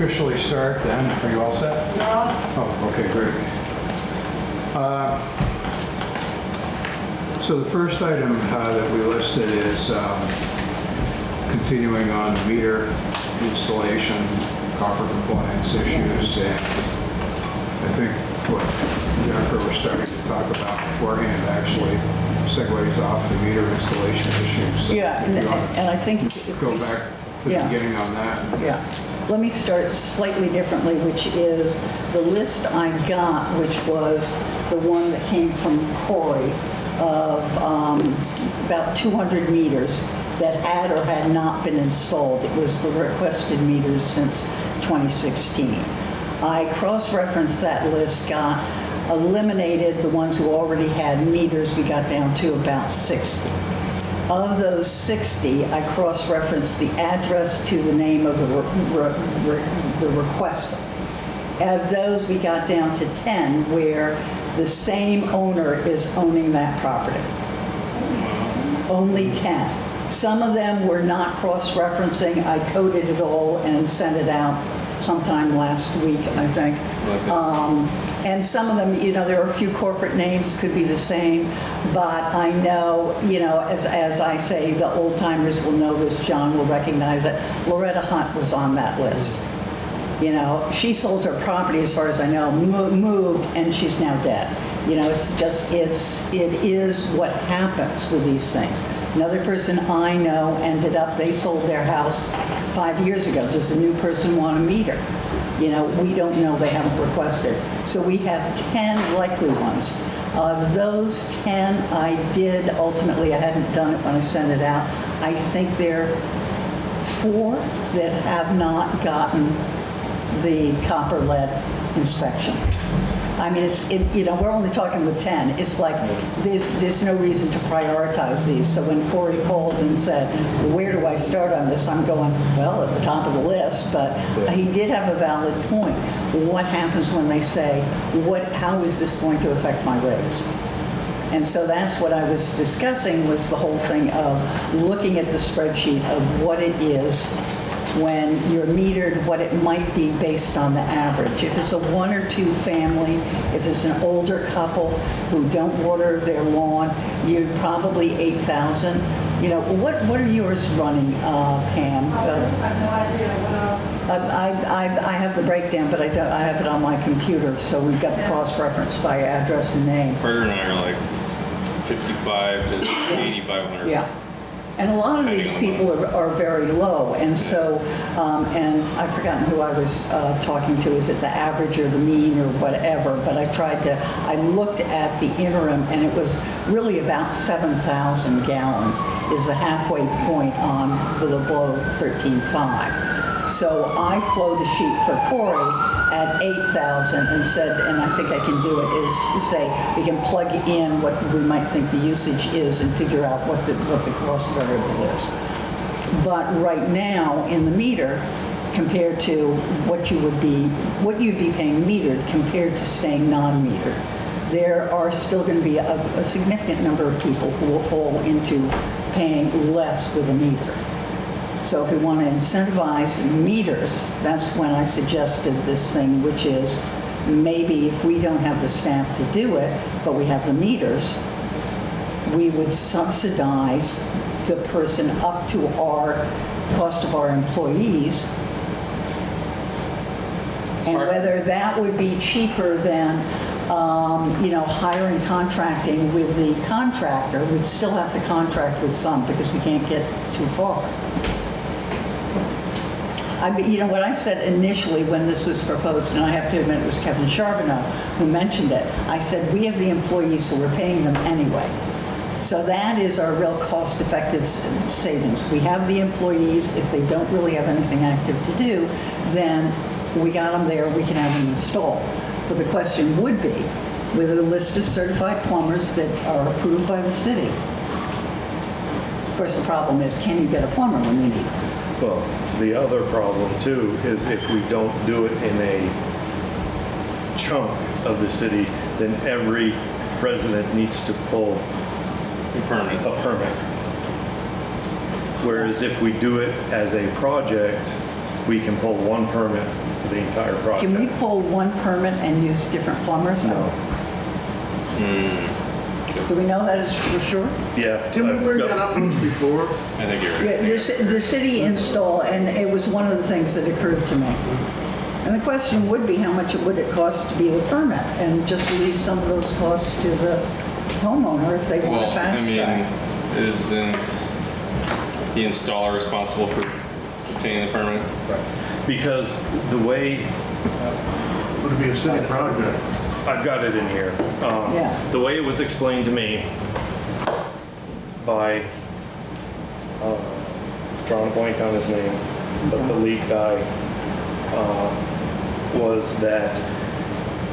officially start then. Are you all set? No. Oh, okay, great. So the first item that we listed is continuing on meter installation, copper compliance issues, and I think what Jennifer was starting to talk about beforehand actually segues off the meter installation issues. So Yeah, if you want and I think to if go we- back to the yeah. beginning on that. Yeah. Let me start slightly differently, which is the list I got, which was the one that came from Corey of about 200 meters that had or had not been installed. It was the requested meters since 2016. I cross-referenced that list, eliminated the ones who already had meters. We got down to about 60. Of those 60, I cross-referenced the address to the name of the requester. Of those, we got down to 10 where the same owner is owning that property. Only 10. Some of them were not cross-referencing. I coded it all and sent it out sometime last week, I think. And some of them, there are a few corporate names, could be the same, but I know, as I say, the old timers will know this, John will recognize it. Loretta Hunt was on that list. She sold her property, as far as I know, moved, and she's now dead. It is what happens with these things. Another person I know they sold their house 5 years ago. Does the new person want a meter? We don't know, they haven't requested. So we have 10 likely ones. Of those 10, I hadn't done it when I sent it out. I think there are 4 that have not gotten the copper lead inspection. I mean, we're only talking with 10. It's like there's no reason to prioritize these. So when Corey called and said, well, where do I start on this? I'm going, well, at the top of the list. But he did have a valid point. What happens when they say, how is this going to affect my rates? And so that's what I was discussing, was the whole thing of looking at the spreadsheet of what it is when you're metered, what it might be based on the average. If it's a 1 or 2 family, if it's an older couple who don't water their lawn, you're probably 8,000. What are yours running, Pam? I have no idea. I have the breakdown, but I have it on my computer, so we've got the cross-reference by address and name. Carter and I are like 55 to 8,500. Yeah. And a lot of these people are very low, and so, and I've forgotten who I was talking to, is it the average or the mean or whatever, but I looked at the interim, and it was really about 7,000 gallons is the halfway point on below 13.5. So I flowed a sheet for Corey at 8,000 and said, and I think I can do it, is say we can plug in what we might think the usage is and figure out what the cost variable is. But right now in the meter, compared to what you'd be paying metered compared to staying non-metered, there are still going to be a significant number of people who will fall into paying less with a meter. So if we want to incentivize meters, that's when I suggested this thing, which is maybe if we don't have the staff to do it, but we have the meters, we would subsidize the person up to our cost of our employees. And whether that would be cheaper than hiring contracting with the contractor, we'd still have to contract with some because we can't get too far. What I said initially when this was proposed, and I have to admit it was Kevin Charbonneau who mentioned it, I said, we have the employees, so we're paying them anyway. So that is our real cost-effective savings. We have the employees. If they don't really have anything active to do, then we got them there, we can have them installed. But the question would be, with a list of certified plumbers that are approved by the city. Of course, the problem is, can you get a plumber when you need one? Well, the other problem too is if we don't do it in a chunk of the city, then every resident needs to pull a permit. Whereas if we do it as a project, we can pull one permit the entire project. Can we pull one permit and use different plumbers? No. Do we know that is for sure? Yeah. Didn't we I've bring got- that up once before? I think you're right. Yeah, the city install, and it was one of the things that occurred to me. And the question would be, how much would it cost to be the permit? And just leave some of those costs to the homeowner if they want Well, to fast I track. mean, isn't the installer responsible for obtaining the permit? Because the way, Would it be a city project? I've got it in here. Yeah. The way it was explained to me by, drawing a blank on his name, but the lead guy, was that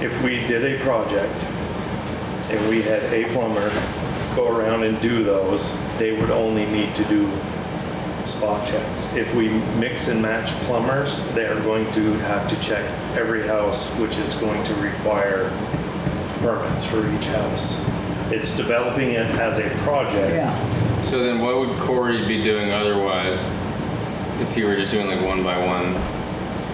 if we did a project and we had a plumber go around and do those, they would only need to do spot checks. If we mix and match plumbers, they are going to have to check every house, which is going to require permits for each house. It's developing it as a project. Yeah, So then what would Corey be doing otherwise if he were just doing like one by one?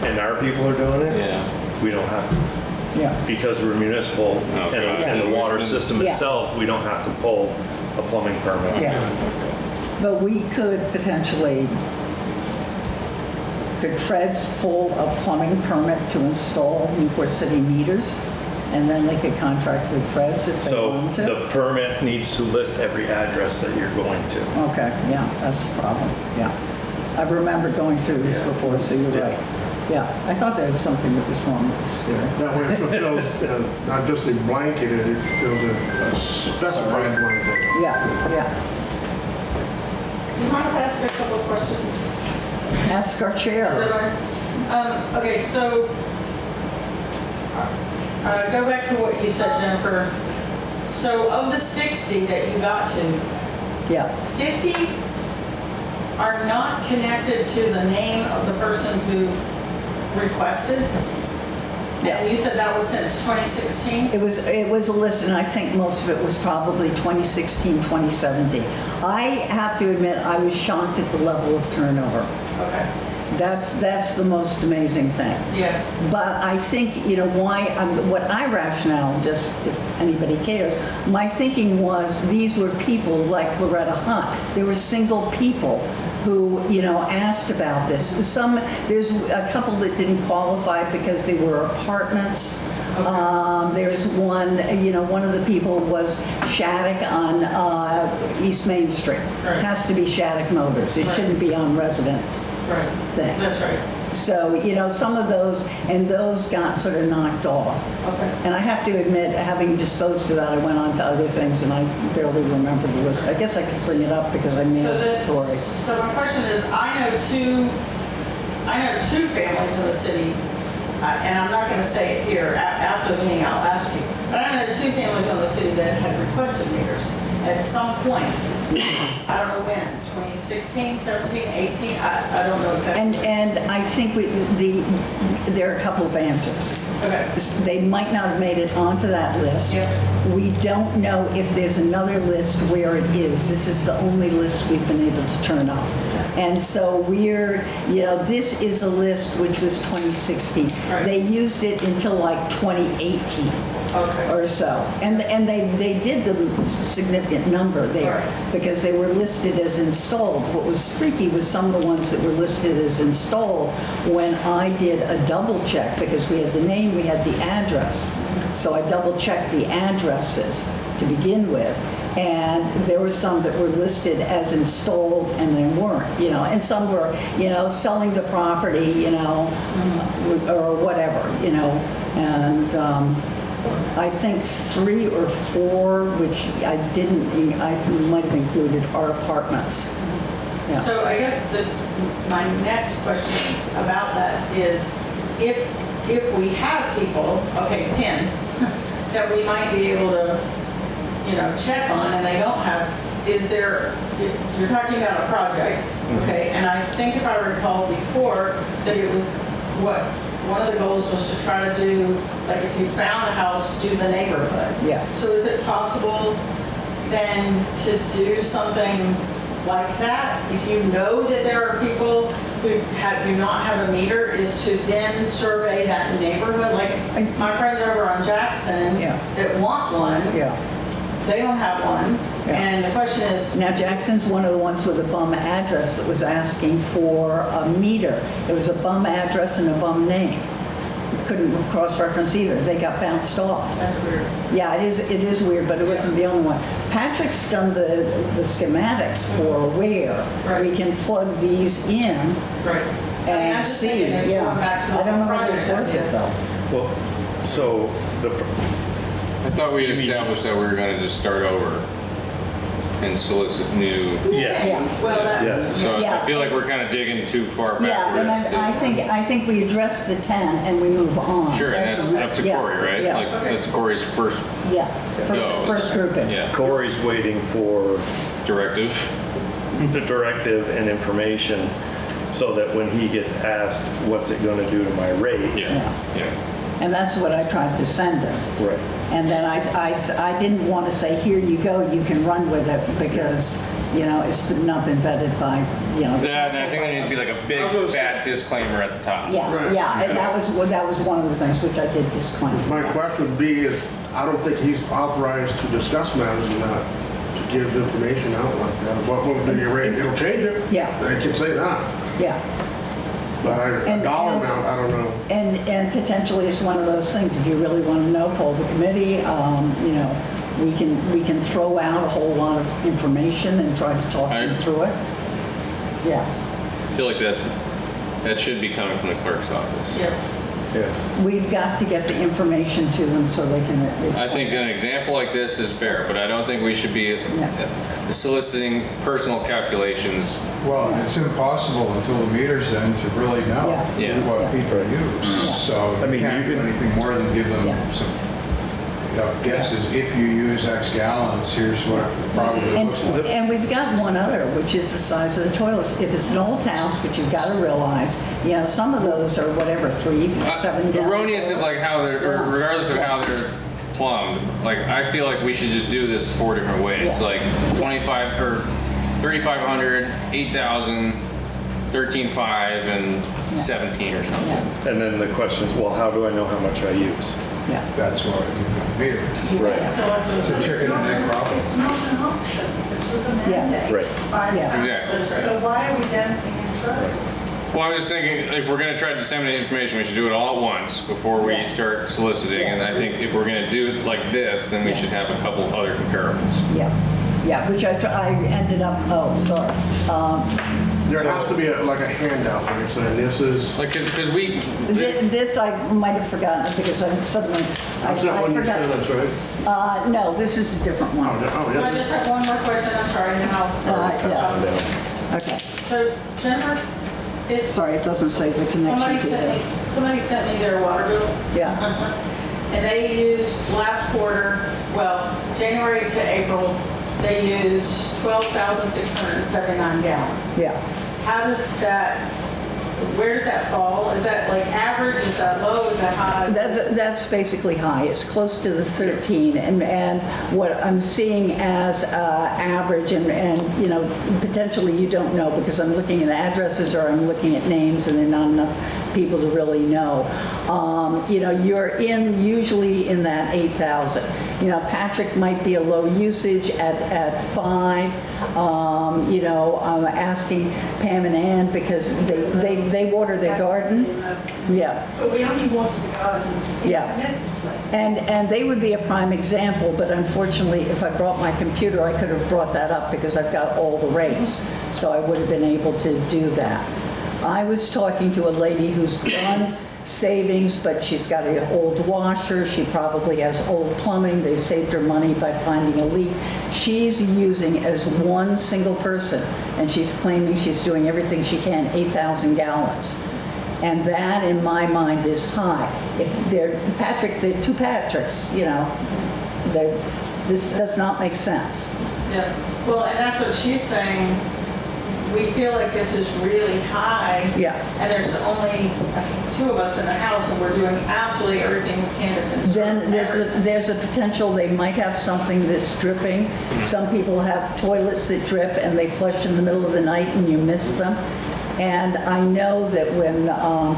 And our people are doing it? Yeah. We don't have to. yeah. Because we're municipal Okay. and the water system Yeah. itself, we don't have to pull a plumbing permit. Yeah. But we could potentially, could Fred's pull a plumbing permit to install Newport City meters? And then they could contract with Fred's if they So wanted to? the permit needs to list every address that you're going to. Okay, yeah, that's the problem, yeah. I remember going through this before, so you're right. Yeah, I thought there was something that was wrong with this theory. That way it fulfills, not just a blanket, it fulfills a specified blanket. Yeah, yeah. Do you mind if I ask a couple of questions? Ask our Is that chair. all right? Okay, so go back to what you said, Jennifer. So of the 60 that you got to, Yeah, 50 are not connected to the name of the person who requested? Yeah. And you said that was since 2016? it was a list, and I think most of it was probably 2016, 2017. I have to admit, I was shocked at the level of turnover. Okay. That's the most amazing thing. Yeah. But I think, what I rationale, just if anybody cares, my thinking was these were people like Loretta Hunt. They were single people who, asked about this. There's a couple that didn't qualify because they were apartments. There's one, one of the people was Shattuck on East Main Street. Right. Has to be Shattuck Motors. It Right. shouldn't be on resident Right. thing. That's right. So, some of those, and those got sort of knocked off. Okay. And I have to admit, having disposed of that, I went on to other things and I barely remember the list. I guess I could bring it up because I So nailed that, Tori. so my question is, I know two families in the city, and I'm not going to say it here. After the meeting, I'll ask you. But I know two families in the city that had requested meters at some point. I don't know when, 2016, 17, 18. I don't know exactly. And I think there are a couple of answers. Okay. They might not have made it onto that list. Yep. We don't know if there's another list where it is. This is the only list we've been able to turn up. And so this is a list which was 2016. Right. They used it until like 2018. Okay. Or so. And they did the significant number there Right. because they were listed as installed. What was freaky was some of the ones that were listed as installed when I did a double check because we had the name, we had the address. So I double checked the addresses to begin with. And there were some that were listed as installed and they weren't, and some were, selling the property, or whatever, and I think 3 or 4, which I might have included, are apartments. Yeah. So I guess my next question about that is, if we have people, 10, that we might be able to, check on, and they don't have, you're talking about a project, okay? And I think if I recall before, that it was one of the goals was to try to do, like if you found a house, do the neighborhood. Yeah. So is it possible then to do something like that? If you know that there are people do not have a meter is to then survey that neighborhood. Like my friends over on Jackson Yeah. that want one, Yeah. they don't have one. Yeah. And the question is, Now, Jackson's one of the ones with a bum address that was asking for a meter. It was a bum address and a bum name. Couldn't cross-reference either. They got bounced off. that's weird. Yeah, it is weird, but it wasn't the only one. Patrick's done the schematics for where we Right. can plug these in Right. I mean, I'm and just see, thinking of yeah. going back to the I don't know whole whether it's project worth it idea. though. Well, so the, I thought we had established that we were gonna just start over and solicit new. yeah, Yeah. Well, that, yes. So Yeah. I feel like we're kind of digging too far Yeah, and backwards. I think we address the 10 and we move on. Sure, and that's up to Yeah, Corey, right? Yeah, Like, that's Corey's first yeah. go. First grouping. Yeah, Corey's waiting for directive. the directive and information so that when he gets asked, what's it gonna do to my rate? Yeah, yeah. And that's what I tried to send him. Right. And then I didn't want to say, here you go, you can run with it, because, you know, it's not been vetted by, you know. That, and I think there needs to be like a big fat disclaimer at the top. Yeah, Right. yeah, and that was one of the things which I did disclaim. My question would be, is I don't think he's authorized to discuss matters and not to give information out like that. What will be your rate? It'll change it. Yeah. I can say that. Yeah, But And- a dollar and- amount, I don't know. and potentially it's one of those things, if you really want to know, call the committee, you know, we can throw out a whole lot of information and try to talk them through it. Yeah. I feel like that should be coming from the clerk's office. yeah. Yeah. We've got to get the information to them so they can. I think an example like this is fair, but I don't think we should be soliciting personal calculations. Well, it's impossible until the meter's in to really know Yeah. Yeah. what Yeah. people use. So I mean, you can't you do can- anything more than give them Yeah. some, you know, guesses. If you use X gallons, here's what it probably And, looks like. and we've got one other, which is the size of the toilets. If it's an old house, which you've got to realize, you know, some of those are whatever, 3, 7 gallon. Erroneous of like how they're, or regardless of how they're plumbed, like I feel like we should just do this 4 different ways, Yeah. like 25 or 3,500, 8,000, 13,500, and 17 or something. Yeah, And then the question is, well, how do I know how much I use? yeah. That's what you meter. Right. It's a chicken and egg problem. It's not an option. This was a Yeah. mandate. Right. by the Yeah. Exactly. council. So why are we dancing in circles? Well, I was just thinking, if we're gonna try to disseminate information, we should do it all at once before we Yeah. start soliciting. And I think if we're gonna do it like this, then we should have a couple of other comparables. Yeah, yeah, which I ended up, oh, sorry. There has to be like a handout where you're saying this is, Like, cause we, This I might have forgotten because I suddenly, I how's that one you forgot. sent us, right? No, this is a different Oh, one. yeah. I just have one more question, I'm sorry, now. Yeah. Okay, So Jennifer, it's, sorry, it doesn't say the connection to the, somebody sent me their water bill. yeah, And they used last quarter, well, January to April, they used 12,679 gallons. yeah. How does that, where does that fall? Is that like average, is that low, is that high? That's basically high. It's close to the 13, and what I'm seeing as average, and you know, potentially you don't know because I'm looking at addresses or I'm looking at names, and there are not enough people to really know. You know, you're usually in that 8,000. You know, Patrick might be a low usage at 5. You know, I'm asking Pam and Ann because they water their garden. Yeah. But we only water the garden Yeah. intermittently. And they would be a prime example, but unfortunately, if I brought my computer, I could have brought that up because I've got all the rates, so I would have been able to do that. I was talking to a lady who's done savings, but she's got an old washer, she probably has old plumbing, they saved her money by finding a leak. She's using, as one single person, and she's claiming she's doing everything she can, 8,000 gallons. And that, in my mind, is high. If they're two Patricks, you know, this does not make sense. Yeah, well, and that's what she's saying. We feel like this is really high. Yeah. And there's only 2 of us in the house and we're doing absolutely everything we can to conserve. Then everything. there's a potential they might have something that's dripping. Some people have toilets that drip and they flush in the middle of the night and you miss them. And I know that when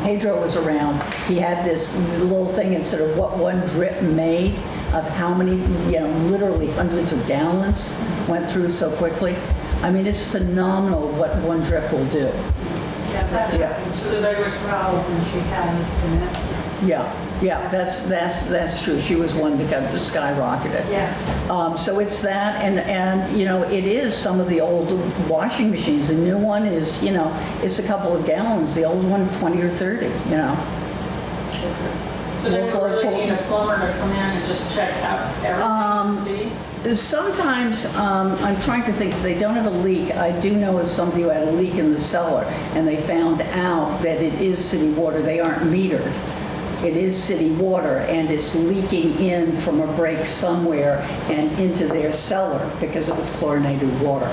Pedro was around, he had this little thing instead of what one drip made of how many, literally hundreds of gallons went through so quickly. I mean, it's phenomenal what one drip will do. Yeah, that's Yeah. happened So to they were- Miss Rowell when she had Vanessa. Yeah, that's true. She was one that got skyrocketed. Yeah. So it's that, and it is some of the old washing machines. The new one is, it's a couple of gallons. The old one, 20 or 30, So they would really need a plumber to come in and just check out everything and see? Sometimes, I'm trying to think, if they don't have a leak, I do know of somebody who had a leak in the cellar, and they found out that it is city water. They aren't metered. It is city water, and it's leaking in from a break somewhere and into their cellar because it was chlorinated water.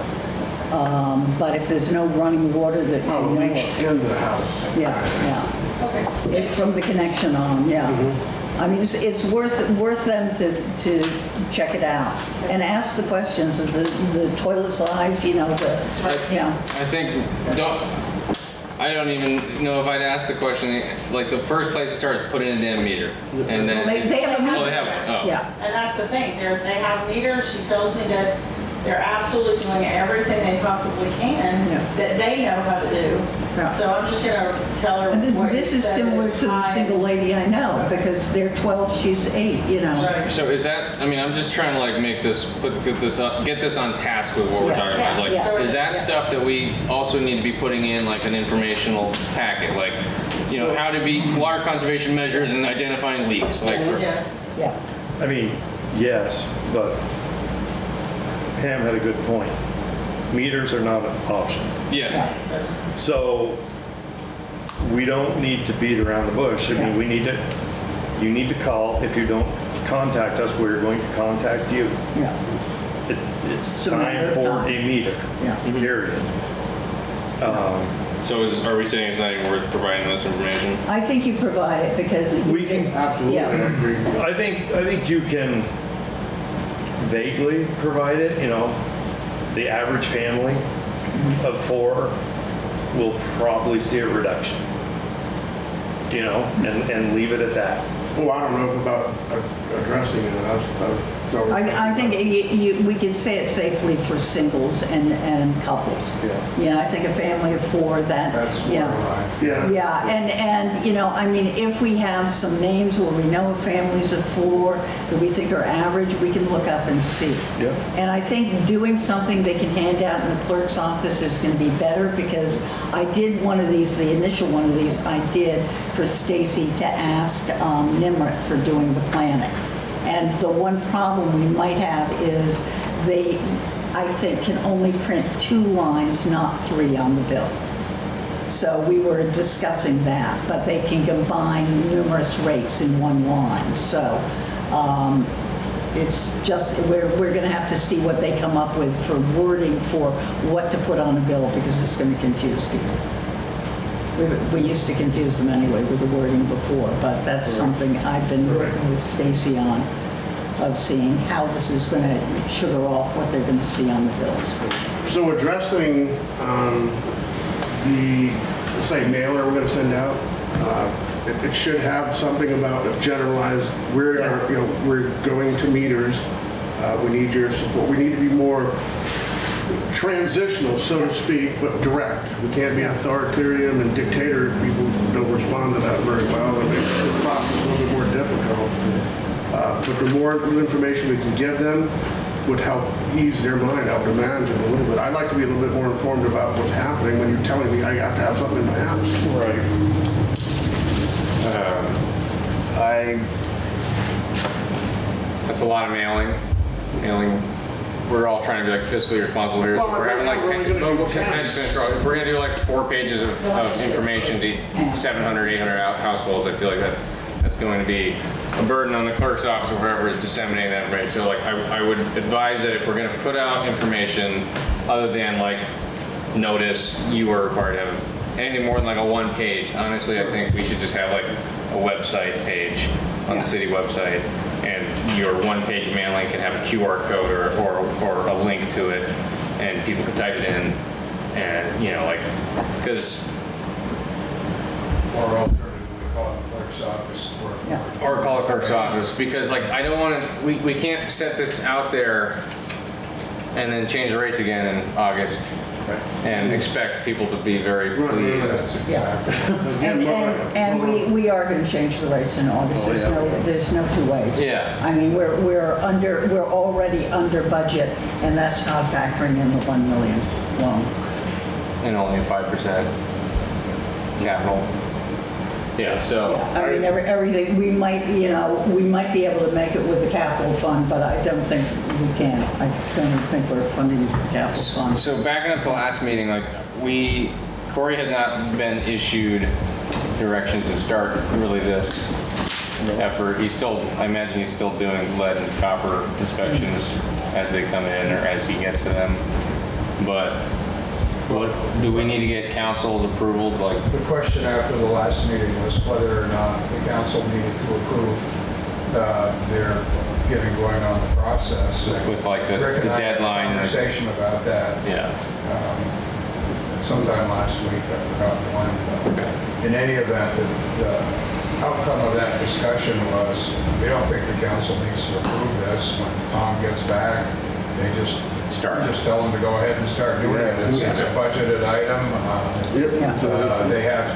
But if there's no running water that we Oh, know leached of, into the house. yeah. Okay. From the connection on, yeah. I mean, it's worth them to check it out and ask the questions of the toilet size, I think, I don't even know if I'd ask the question, like the first place to start is put in a damn meter. And then. They have a meter. Oh, they have one, oh. Yeah. And that's the thing, they have meters, she tells me that they're absolutely doing everything they possibly can, Yeah. that they know how to do. Yeah. So I'm just gonna tell her And what this you is said similar is to the high. single lady I know, because they're 12, she's 8, Right. So is that, I'm just trying to like make this, get this on task with what we're Yeah. talking about. Like, Yeah. is that Yeah. stuff that we also need to be putting in like an informational packet? Like, how to be water conservation measures and identifying leaks? Like, Yes. Yeah. I mean, yes, but Pam had a good point. Meters are not an option. yeah. So we don't need to beat around the bush. I mean, you need to call. If you don't contact us, we're going to contact you. Yeah. It's a matter time of for time. a meter, Yeah. period. So are we saying it's not even worth providing this information? I think you provide it because. We can- Absolutely, I Yeah. agree. I think you can vaguely provide it, the average family of 4 will probably see a reduction, and leave it at that. Oh, I don't know about addressing it. I think we can say it safely for singles and couples. Yeah. I think a family of 4, That's more yeah. right. Yeah. Yeah, and if we have some names where we know of families of 4 that we think are average, we can look up and see. Yeah. And I think doing something they can hand out in the clerk's office is going to be better, because I did one of these, the initial one of these I did for Stacy to ask Nimrit for doing the planning. And the one problem we might have is they, I think, can only print 2 lines, not 3 on the bill. So we were discussing that, but they can combine numerous rates in one line. So it's just, we're going to have to see what they come up with for wording for what to put on a bill, because it's going to confuse people. We used to confuse them anyway with the wording before, but that's something I've been working with Stacy on, of seeing how this is going to sugar off what they're going to see on the bills. So addressing the, say, mailer we're going to send out, it should have something about a generalized, we're going to meters, we need your support. We need to be more transitional, so to speak, but direct. We can't be authoritarian and dictator. People don't respond to that very well, and makes the process a little bit more difficult. But the more information we can give them would help ease their mind, help them manage it a little bit. I'd like to be a little bit more informed about what's happening when you're telling me I have to have something in my house. Right. That's a lot of mailing. We're all trying to be like fiscally responsible here. So Well, we're having like we're only gonna do 10. can I just finish off? If we're gonna do like 4 pages of information to 700, 800 households, I feel like that's going to be a burden on the clerk's office or whoever is disseminating that information. So like I would advise that if we're gonna put out information other than like notice, you are required to have anything more than like a 1 page. Honestly, I think we should just have like a website page on the city website, and your 1 page mailing can have a QR code or a link to it, and people can type it in, and like, because Or alternatively, call the clerk's office for. Yeah. Or call the clerk's office, because like, I don't want to, we can't set this out there and then change the rates again in August and expect people to be very pleased. That's Yeah. exactly. And we are going to change the rates in August. There's no two ways. Yeah. I mean, we're already under budget, and that's not factoring in the 1 million loan. And only 5% capital. Yeah, so. Yeah, I mean, everything, we might be able to make it with the capital fund, but I don't think we can. I don't think we're funding the capital fund. So backing up to last meeting, like Corey has not been issued directions to start really this effort. He's still, I imagine he's still doing lead and copper inspections as they come in or as he gets to them. But do we need to get council's approval? Like, The question after the last meeting was whether or not the council needed to approve their getting going on the process. And with like the Rick and I had a deadline. Conversation about that Yeah. sometime last week, I've forgotten when. Okay. But in any event, the outcome of that discussion was, we don't think the council needs to approve this. When Tom gets back, they just tell them to go ahead and start doing it. It's a budgeted item. They have,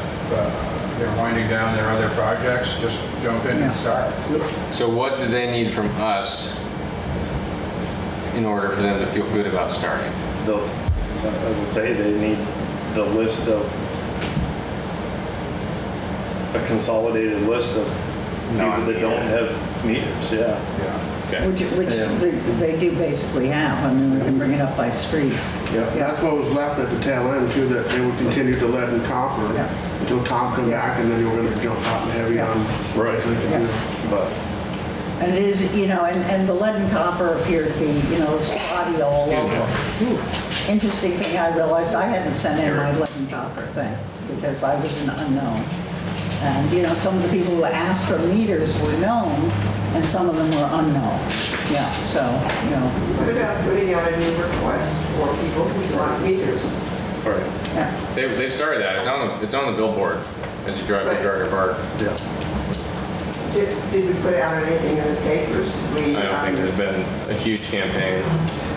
they're winding down their other projects, just jump in and start. So what do they need from us in order for them to feel good about starting? I would say they need the list of, a consolidated list of people that don't have meters, yeah. Okay. Which they do basically have. I mean, we can bring it up by street. That's what was left at the tail end too, that they would continue to lead and copper until Tom come back, and then you were gonna jump hot and heavy on. Right. But And it is, and the lead and copper appear to be, spotty all over. Interesting thing, I realized I hadn't sent in my lead and copper thing because I was an unknown. And, some of the people who asked for meters were known and some of them were unknown. Yeah, so, What about putting out a new request for people who want meters? right. yeah. They've started that. It's on the billboard as you drive through Gardner Park. Yeah. Did we put out anything in the papers? Did we, I don't think there's been a huge campaign.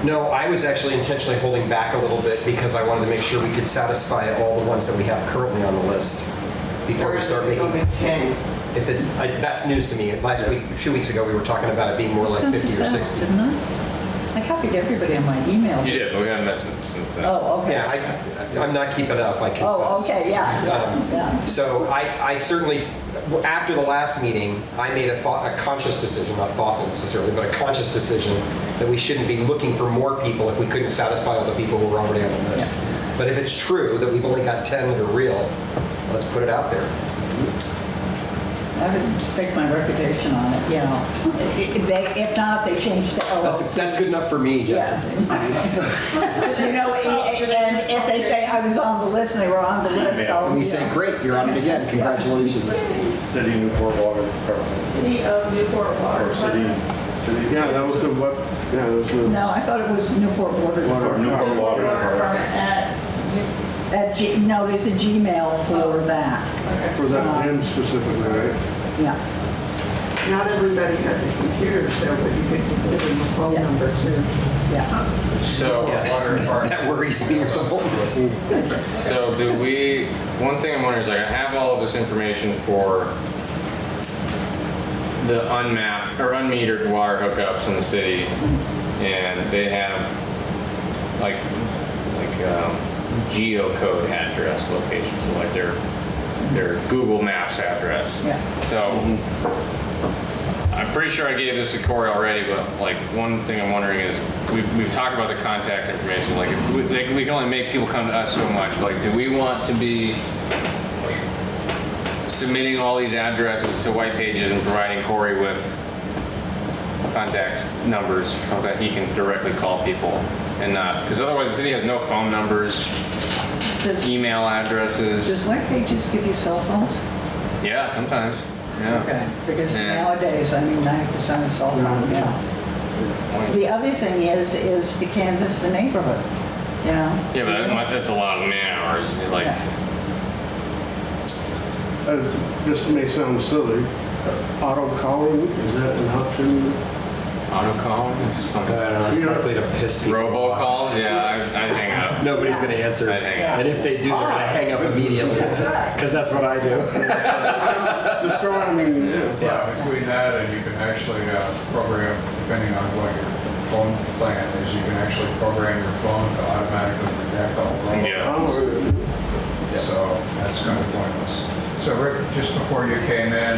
No, I was actually intentionally holding back a little bit because I wanted to make sure we could satisfy all the ones that we have currently on the list before we start there's making. only 10. If it's, that's news to me. Last week, 2 weeks ago, we were talking about it being more like Sent 50 or this out, 60. Didn't I? I copied everybody on my email. You did, but we haven't met since then. Oh, okay. Yeah, I'm not keeping up, I confess. Oh, okay, yeah. So I certainly, after the last meeting, I made a conscious decision, not thoughtful necessarily, but a conscious decision that we shouldn't be looking for more people if we couldn't satisfy all the people who were already on the list. But if it's true that we've only got 10 that are real, let's put it out there. I would stake my reputation on it, If not, they change to LLC. That's good enough for me, Jeff. Yeah. And if they say I was on the list and they were on the list, I'll. And we say, great, you're on it again, congratulations. City Newport Water Department. City of Newport Water. Or city. Yeah, that was the what, that was the. No, I thought it was Newport Water Or Department. Newport Water Department. No, there's a Gmail for that. For that him specifically, right? Yeah. Not everybody has a computer, so you could give them a phone number too. Yeah. So, That worries me a little bit. so do we, one thing I'm wondering is like, I have all of this information for the unmapped or unmetered water hookups in the city, and they have like geocode address locations, so like their Google Maps address. Yeah. So I'm pretty sure I gave this to Corey already, but like one thing I'm wondering is we've talked about the contact information. Like if we can only make people come to us so much. But like, do we want to be submitting all these addresses to white pages and providing Corey with contact numbers so that he can directly call people and not, because otherwise the city has no phone numbers, email addresses. Does Web Pages give you cell phones? Yeah, sometimes. Yeah. Okay, because Yeah. nowadays, 90% is cell phone, The other thing is to canvass the neighborhood, Yeah, but that's a lot of man hours. Like, Yeah. This may sound silly, auto calling, is that an option? Auto call, it's I fun. don't know, it's likely to piss people off. Robocalls, yeah, I'd hang up. Nobody's going to answer. I'd hang up. And if they do, they're going to hang up immediately. Because that's what I do. Just throwing, I mean, Yeah, between that and you can actually program, depending on what your phone plan is, you can actually program your phone to automatically reject all robocalls. Yeah. oh, So that's kind of pointless. So Rick, just before you came in,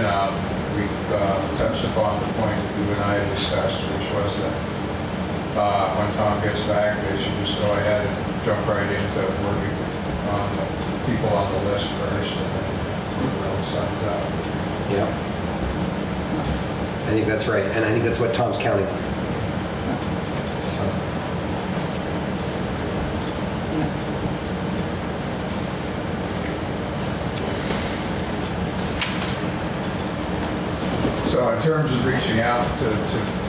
we touched upon the point that you and I discussed, which was that when Tom gets back, they should just go ahead and jump right into working on the people on the list first and then everyone else signs out. Yeah. I think that's right. And I think that's what Tom's counting on. So. So in terms of reaching out to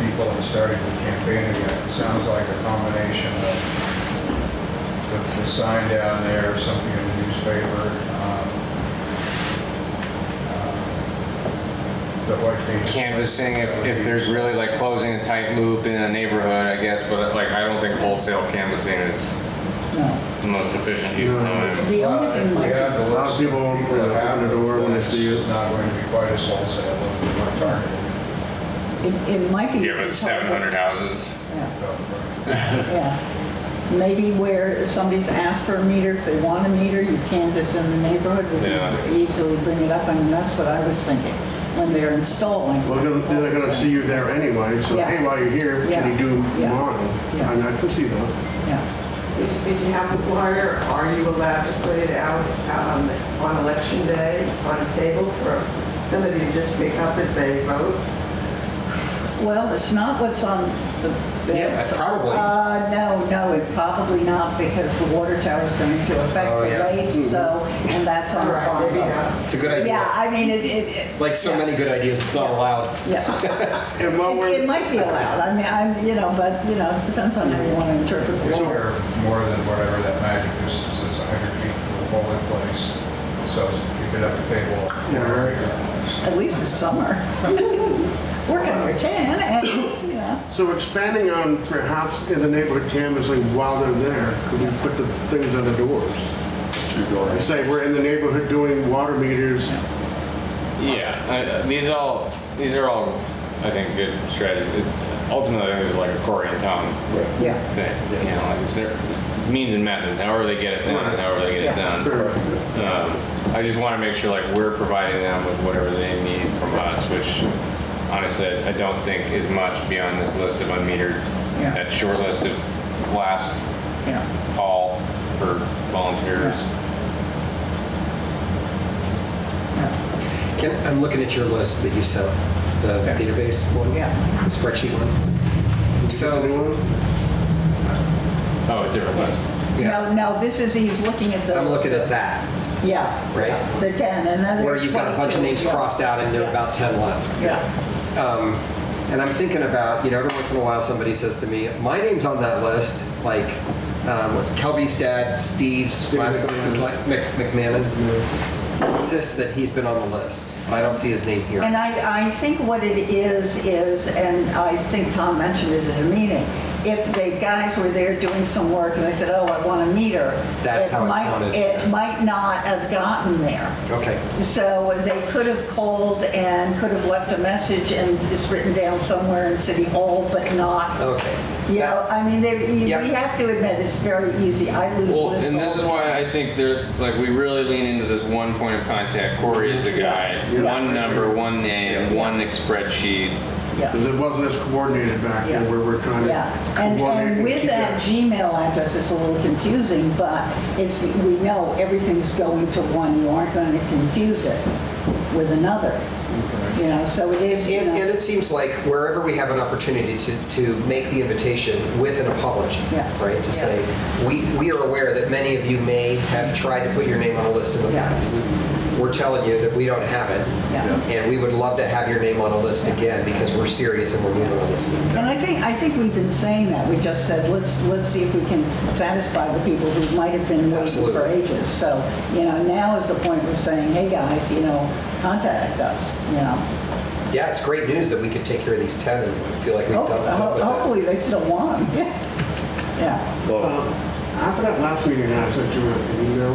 people and starting the campaign again, it sounds like a combination of the sign down there, something in the newspaper, the white pages. Canvassing, if there's really like closing a tight loop in a neighborhood, I guess, but like, I don't think wholesale canvassing is No. the most efficient use of time. The only If thing we might had the A lot of list people won't that open have the door it, when then they see it's it. not going to be quite as wholesale, it'll be more targeted. it might be. Yeah, but 700 houses. Yeah. Yeah. Maybe where somebody's asked for a meter, if they want a meter, you canvass in the neighborhood, we Yeah. can easily bring it up. I mean, that's what I was thinking, when they're installing. well, they're gonna see you there anyway, so Yeah. hey, while you're here, can you do Yeah. mine? Yeah. I mean, I can see that. Yeah. If you have a flyer, are you allowed to put it out on election day on a table for somebody to just pick up as they vote? Well, it's not what's on the Yeah, best. probably. No, it probably not, because the water tower is going to affect Oh, the yeah. rates, so, and that's on All the right, bottom. maybe not. It's a good idea. Yeah, I mean, it. Like so yeah. many good ideas, it's not allowed. Yeah. And while It we're, might be allowed, I mean, but, it depends on how you want to interpret the It's law. more than whatever that magic distance is, 100 feet from the polling place. So you could have a table. At least it's summer. Working under 10, and, so expanding on perhaps in the neighborhood canvassing while they're there, could we put the things on the doors? And say, we're in the neighborhood doing water meters. Yeah, these are all, I think, good strategies. Ultimately, I think it's like a Corey and Tom yeah. thing. You know, like it's their means and methods. However they get it done is however they get it done. I just want to make sure like we're providing them with whatever they need from us, which honestly I don't think is much beyond this list of unmetered, Yeah. that short list of last Yeah. call for volunteers. I'm looking at your list that you sent, the database one, Yeah. the spreadsheet one. So, Anyone? Oh, a different list. yeah, No, this is, he's looking at the. I'm looking at that, Yeah. Right. The 10, and then where there's you've got a bunch of 22, names yeah. crossed out and there are about 10 left. Yeah. And I'm thinking about, every once in a while somebody says to me, my name's on that list, like, what's Kelby's dad, Steve's last name, what's his McManus, insists that he's been on the list, but I don't see his name here. And I think what it is, and I think Tom mentioned it at a meeting, if the guys were there doing some work and they said, oh, I want a meter. That's how it counted. It might not have gotten there. Okay, So they could have called and could have left a message, and it's written down somewhere in City Hall, but not. okay. You know, I mean, Yep. we have to admit, it's very easy. I lose Well, lists and this all is the why time. I think they're, like, we really lean into this one point of contact. Corey is the guy. Yeah. One number, one name, one spreadsheet. Yeah. Because it wasn't as coordinated back then, Yeah. where we're trying to Yeah, and coordinate. with keep that Gmail address, it's a little confusing, but we know everything's going to one. You aren't going to confuse it with another. So it is, And it seems like wherever we have an opportunity to make the invitation with an apology, Yeah. right? To Yeah. say, we are aware that many of you may have tried to put your name on a list in the Yeah. past. we're telling you that we don't have it. Yeah. And we would love to have your name on a list again because we're serious and we're moving on this thing. And I think we've been saying that. We just said, let's see if we can satisfy the people who might have been waiting Absolutely. for ages. So, now is the point of saying, hey, guys, contact us, Yeah, it's great news that we could take care of these 10 and feel like we've done with it. Hopefully they still want them. Yeah. Well, After that last meeting, I sent you an email.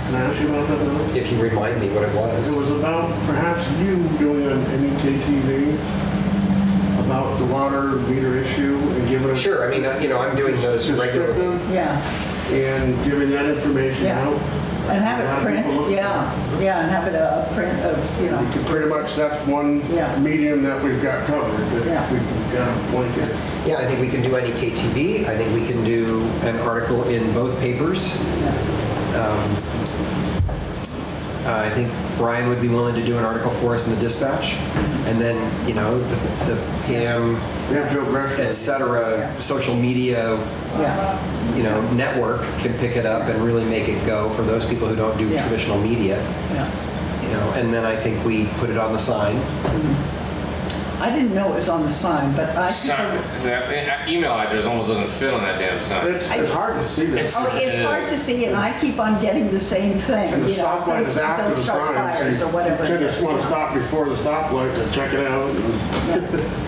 Can I ask you about that now? If you remind me what it It was. was about perhaps you doing an NEK-TV about the water meter issue and giving us. Sure, I mean, I'm doing those regularly. descriptive Yeah. And giving that information Yeah. out. And have A lot it of print, people look- yeah, and have it a print of, We can pretty much, that's one Yeah. medium that we've got covered, Yeah. that we've got a blanket. Yeah, I think we can do NEK-TV. I think we can do an article in both papers. I think Brian would be willing to do an article for us in the Dispatch. And then, the PM, We have Joe Gresham. et cetera, social media, yeah, network can pick it up and really make it go for those people who don't do Yeah. traditional media. yeah. And then I think we put it on the sign. I didn't know it was on the sign, but I. That email address almost doesn't fit on that damn sign. It's hard to see that. Oh, it's hard to see, and I keep on getting the same thing. And the you know, stoplight is those- after the those stop sign, fires so or whatever you it just is, want you to know. stop before the stoplight to check it out.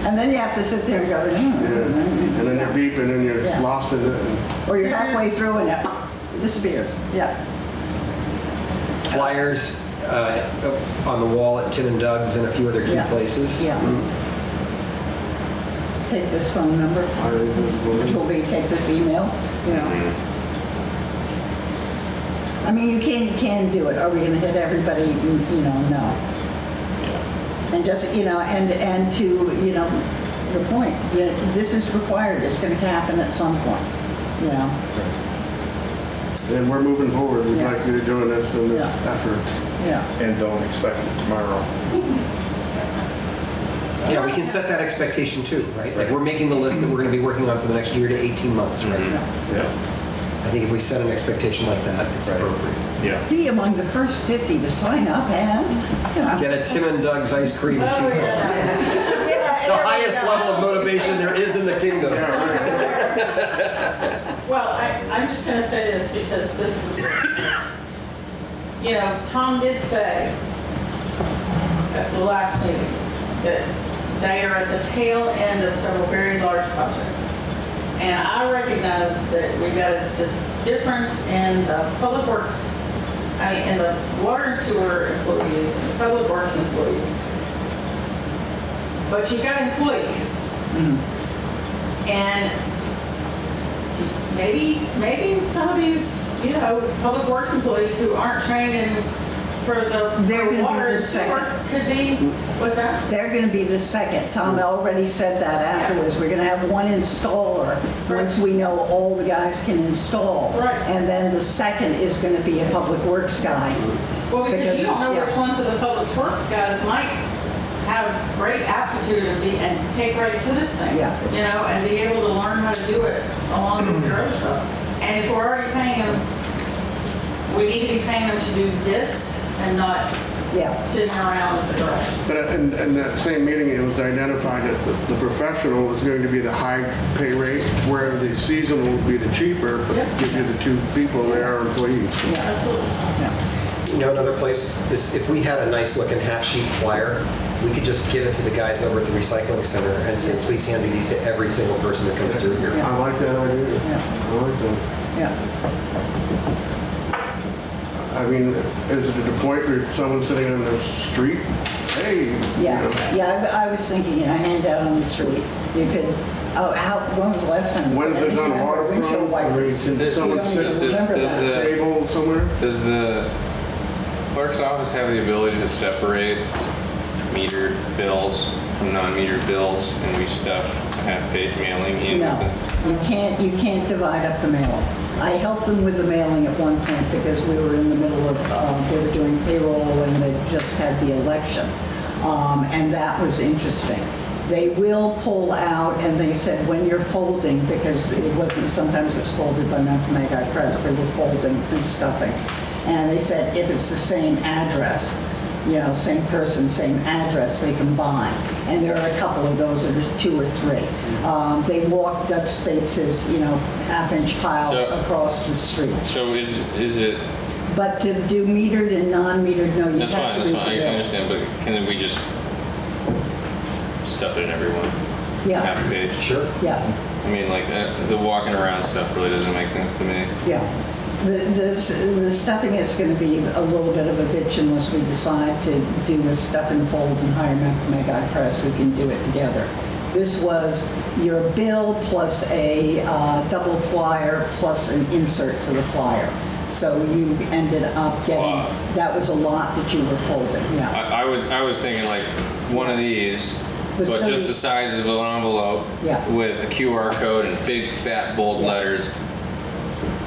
And then you have to sit there and go, And then you're beeping and you're Yeah. lost in it. or you're halfway through and it disappears. Yeah, Flyers on the wall at Tim and Doug's and a few other key Yeah. places. yeah. Take this phone number, which will be, take this email, I mean, you can do it. Are we gonna hit everybody? No. And just, and to, the point, this is required. It's gonna happen at some point, And we're moving forward. We'd Yeah. like you to join us in this Yeah. effort. yeah. and don't expect it tomorrow. Yeah, we can set that expectation too, right? Like, we're making the list that we're going to be working on for the next year to 18 months, right? Yeah, I think if we set an expectation like that, it's appropriate. yeah. Be among the first 50 to sign up and, Get a Tim and Doug's ice cream and Oh, keep going. yeah. The highest level of motivation there is in the kingdom. Well, I'm just gonna say this because this, Tom did say at the last meeting that they are at the tail end of several very large projects. And I recognize that we got a difference in the public works, in the water and sewer employees and the public works employees. But you've got employees. And maybe some of these, public works employees who aren't trained in for the They're gonna be water the and sewer second. could be, what's that? they're going to be the second. Tom already said that afterwards. We're going to have one installer once we know all the guys can install. Right. And then the second is going to be a public works guy. Well, because you don't know yeah. which ones of the public works guys might have great aptitude and take right to this thing. Yeah. And be able to learn how to do it along with your other stuff. And if we're already paying them, we need to be paying them to do this and not Yeah. sitting around with the rest. But in that same meeting, it was identified that the professional was going to be the high pay rate, where the seasonal would be the cheaper, but Yeah. give you the two people, they are employees. Absolutely. Yeah. Another place is if we had a nice looking half sheet flyer, we could just give it to the guys over at the recycling center and say, please hand me these to every single person that comes through here. I like that idea. Yeah. I like that. Yeah. I mean, is it at the point where someone's sitting on the street, hey, Yeah, I was thinking, hand out on the street. You could, when was the last time? when's it on the Windshield waterfront? I wiper. mean, Is can it- someone you sit don't at even remember does that. a table somewhere? Does the clerk's office have the ability to separate metered bills from non-metered bills, and we stuff a half-page mailing in No, with it? you can't divide up the mailing. I helped them with the mailing at one point because we were in the middle of, they were doing payroll and they just had the election. And that was interesting. They will pull out, and they said when you're folding, because it wasn't, sometimes it's folded by Mount Press, they were folding and stuffing. And they said if it's the same address, same person, same address, they combine. And there are a couple of those, there are 2 or 3. They walk Dutch Spates's, half-inch pile So- across the street. So is it, But to do metered and non-metered, no, you that's have fine, to that's read fine, the I bill. understand, but can we just stuff it in everyone? Yeah, Half a page? Sure. yeah. I mean, like, the walking around stuff really doesn't make sense to me. Yeah. The stuffing is going to be a little bit of a bitch unless we decide to do the stuff and fold and hire Meg Press who can do it together. This was your bill plus a double flyer plus an insert to the flyer. So you ended up getting, Wow. that was a lot that you were folding, yeah. I was thinking like one of these, But but so just you- the size of an envelope Yeah. with a QR code and big fat bold letters.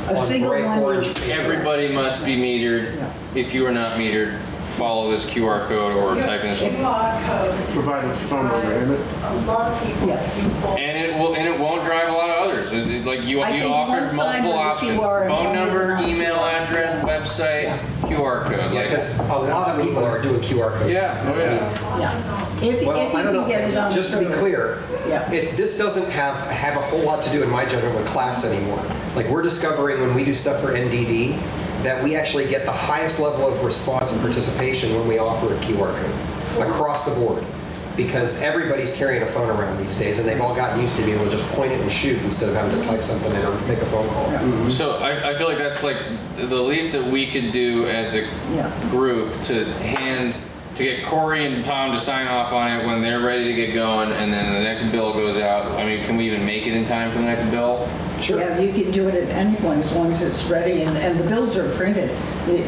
A On single bright one. orange paper. Everybody must be metered. Yeah. If you are not metered, follow this QR code or type in this one. QR code. Provide a phone number, isn't it? A lot of people. Yeah. And it won't drive a lot of others. Like you I think offered one side multiple with a options: QR and phone one with a number, non-QR. email address, website, QR code. Yeah, Like, because a lot of people are doing QR codes. yeah, oh yeah. Yeah. If you Well, I don't can get it know, on. just to be third. clear, Yeah. this doesn't have a whole lot to do, in my judgment, with class anymore. Like, we're discovering when we do stuff for NDD, that we actually get the highest level of response and participation when we offer a QR code across the board. Because everybody's carrying a phone around these days, and they've all gotten used to being able to just point it and shoot instead of having to type something in or make a phone call. So I feel like that's like the least that we could do as a Yeah. group to get Corey and Tom to sign off on it when they're ready to get going, and then the next bill goes out. I mean, can we even make it in time for the next bill? Sure. Yeah, you can do it at any point as long as it's ready, and the bills are printed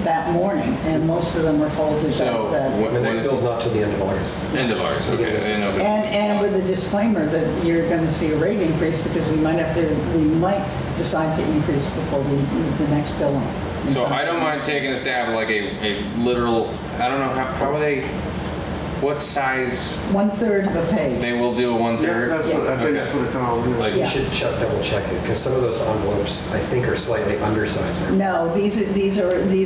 that morning, and most of them are folded So that. The next bill's not till the end of August. End of August. Okay. I didn't know. And with a disclaimer that you're going to see a rate increase because we might decide to increase before the next billing. So I don't mind taking a stab at like a literal. I don't know how are they. What size 1/3 of a page. they will do a Yeah, 1/3? that's what, I think that's what it's called. yeah. Like You Yeah. should double check it, because some of those envelopes, I think, are slightly undersized. No, these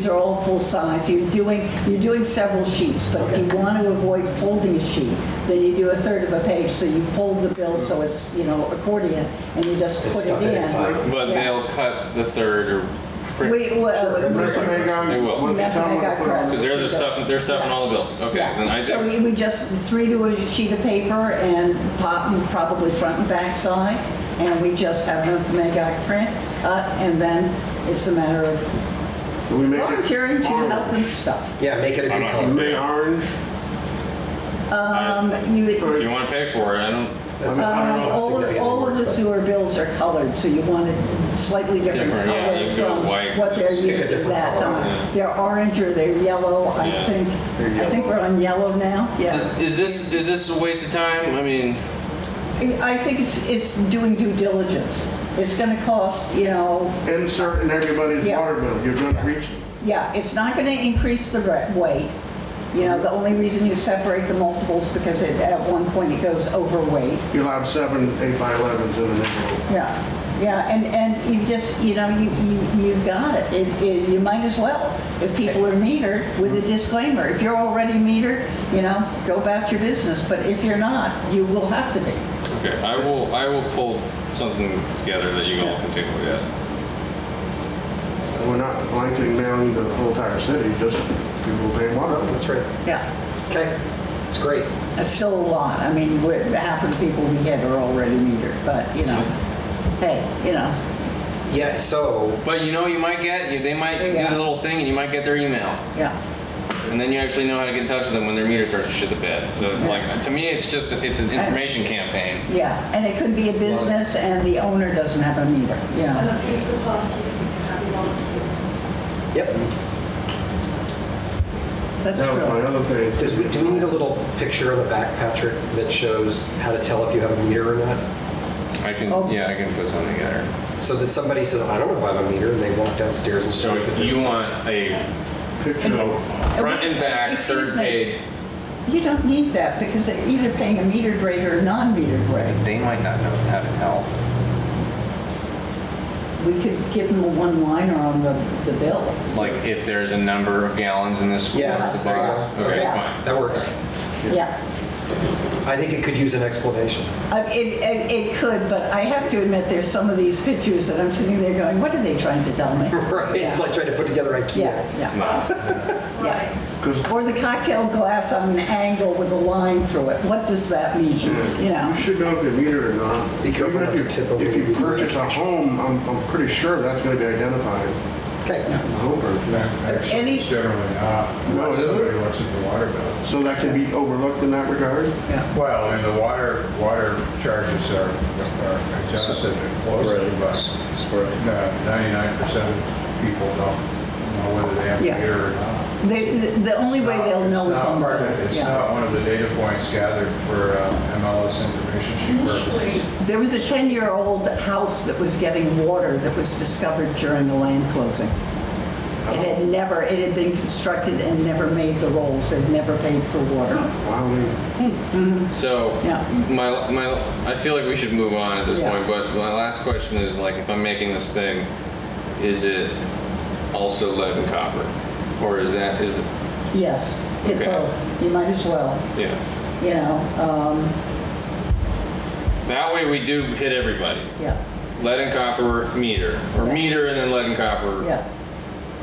are all full size. You're doing several sheets, but if you want to avoid folding a sheet, then you do 1/3 of a page. So you fold the bill so it's accordion, and you just And put stuff it it in. inside. But Yeah. they'll cut the third or print. We, well, They will. Once you tell them to put it on- Because they're stuffing all the bills. Okay, then I So think. we just 3 to a sheet of paper and probably front and back side, and we just have them from Magog print, and then it's a matter of We make it volunteering to orange. help and stuff. Yeah, make it a good I'm color. We make orange. If you want to pay for it, I don't. That's not all significantly of more the expensive. sewer bills are colored, so you want a slightly different Different, yeah, color you go from white. what they're Pick a using different that color, time. yeah. They're orange or they're yellow, I Yeah. think we're on yellow now, yeah. Is this a waste of time? I mean, I think it's doing due diligence. It's gonna cost, Insert in everybody's Yeah. water bill, you're gonna reach them. yeah, it's not gonna increase the weight. The only reason you separate the multiples because at one point it goes overweight. You'll have 7 8x11s in an envelope. Yeah, and you just, you've got it. You might as well, if people are metered, with a disclaimer. If you're already metered, go about your business, but if you're not, you will have to be. okay, I will pull something together that you all can take a look at. We're not blanketing mailing the whole entire city, just people paying water. That's right. Yeah, Okay, it's great. that's still a lot. I mean, half of the people we get are already metered, but, hey, Yeah, so, But you might they might Yeah. do the little thing and you might get their email. yeah. And then you actually know how to get in touch with them when their meter starts to shit the bed. So like, to me, it's an information campaign. Yeah, and it could be a business and the owner doesn't have a meter, And a pizza party, have volunteers. yep. That's That was my true. other thing. Do we need a little picture on the back, Patrick, that shows how to tell if you have a meter or not? I can put something together. So that somebody says, I don't know if I have a meter, and they walk downstairs and So look at you want a Picture of front and back, Excuse third me. page. You don't need that because they're either paying a metered rate or a non-metered rate. They might not know how to tell. we could give them a one-liner on the bill. Like if there's a number of gallons in this. Yes, the there you box? go. Okay, Yeah. fine. That works. Yeah. I think it could use an explanation. It could, but I have to admit, there's some of these pictures that I'm sitting there going, what are they trying to tell me? Right, Yeah. it's like trying to put together IKEA. Yeah, yeah, Right. yeah. Or the cocktail glass on an angle with a line through it. What does that mean? You know? You should know if you need it or not. Be careful Even not if to you, tip over if you the- purchase a home, I'm pretty sure that's going to be identified. Okay. The home purchase. Actually, Any- it's generally not, No, unless it isn't? somebody looks at the water bill. So that can be overlooked in that regard? Yeah. Well, I mean, the water charges are adjusted implicitly, but 99% of people don't know whether they have a Yeah. meter or not. The only way they'll know is on the bill. It's Yeah. not one of the data points gathered for MLS information sheet purposes. There was a 10-year-old house that was getting water that was discovered during the land closing. It had been constructed and never made the rolls. It never paid for water. Wow. So, Yeah. I feel like we should move on at this Yeah. point, but my last question is like, if I'm making this thing, is it also lead and copper? Or is the, Yes, hit Okay. both. You might as well, yeah. you know, That way we do hit everybody. yeah, Lead and copper meter, or Yeah. meter and then lead and copper. yeah,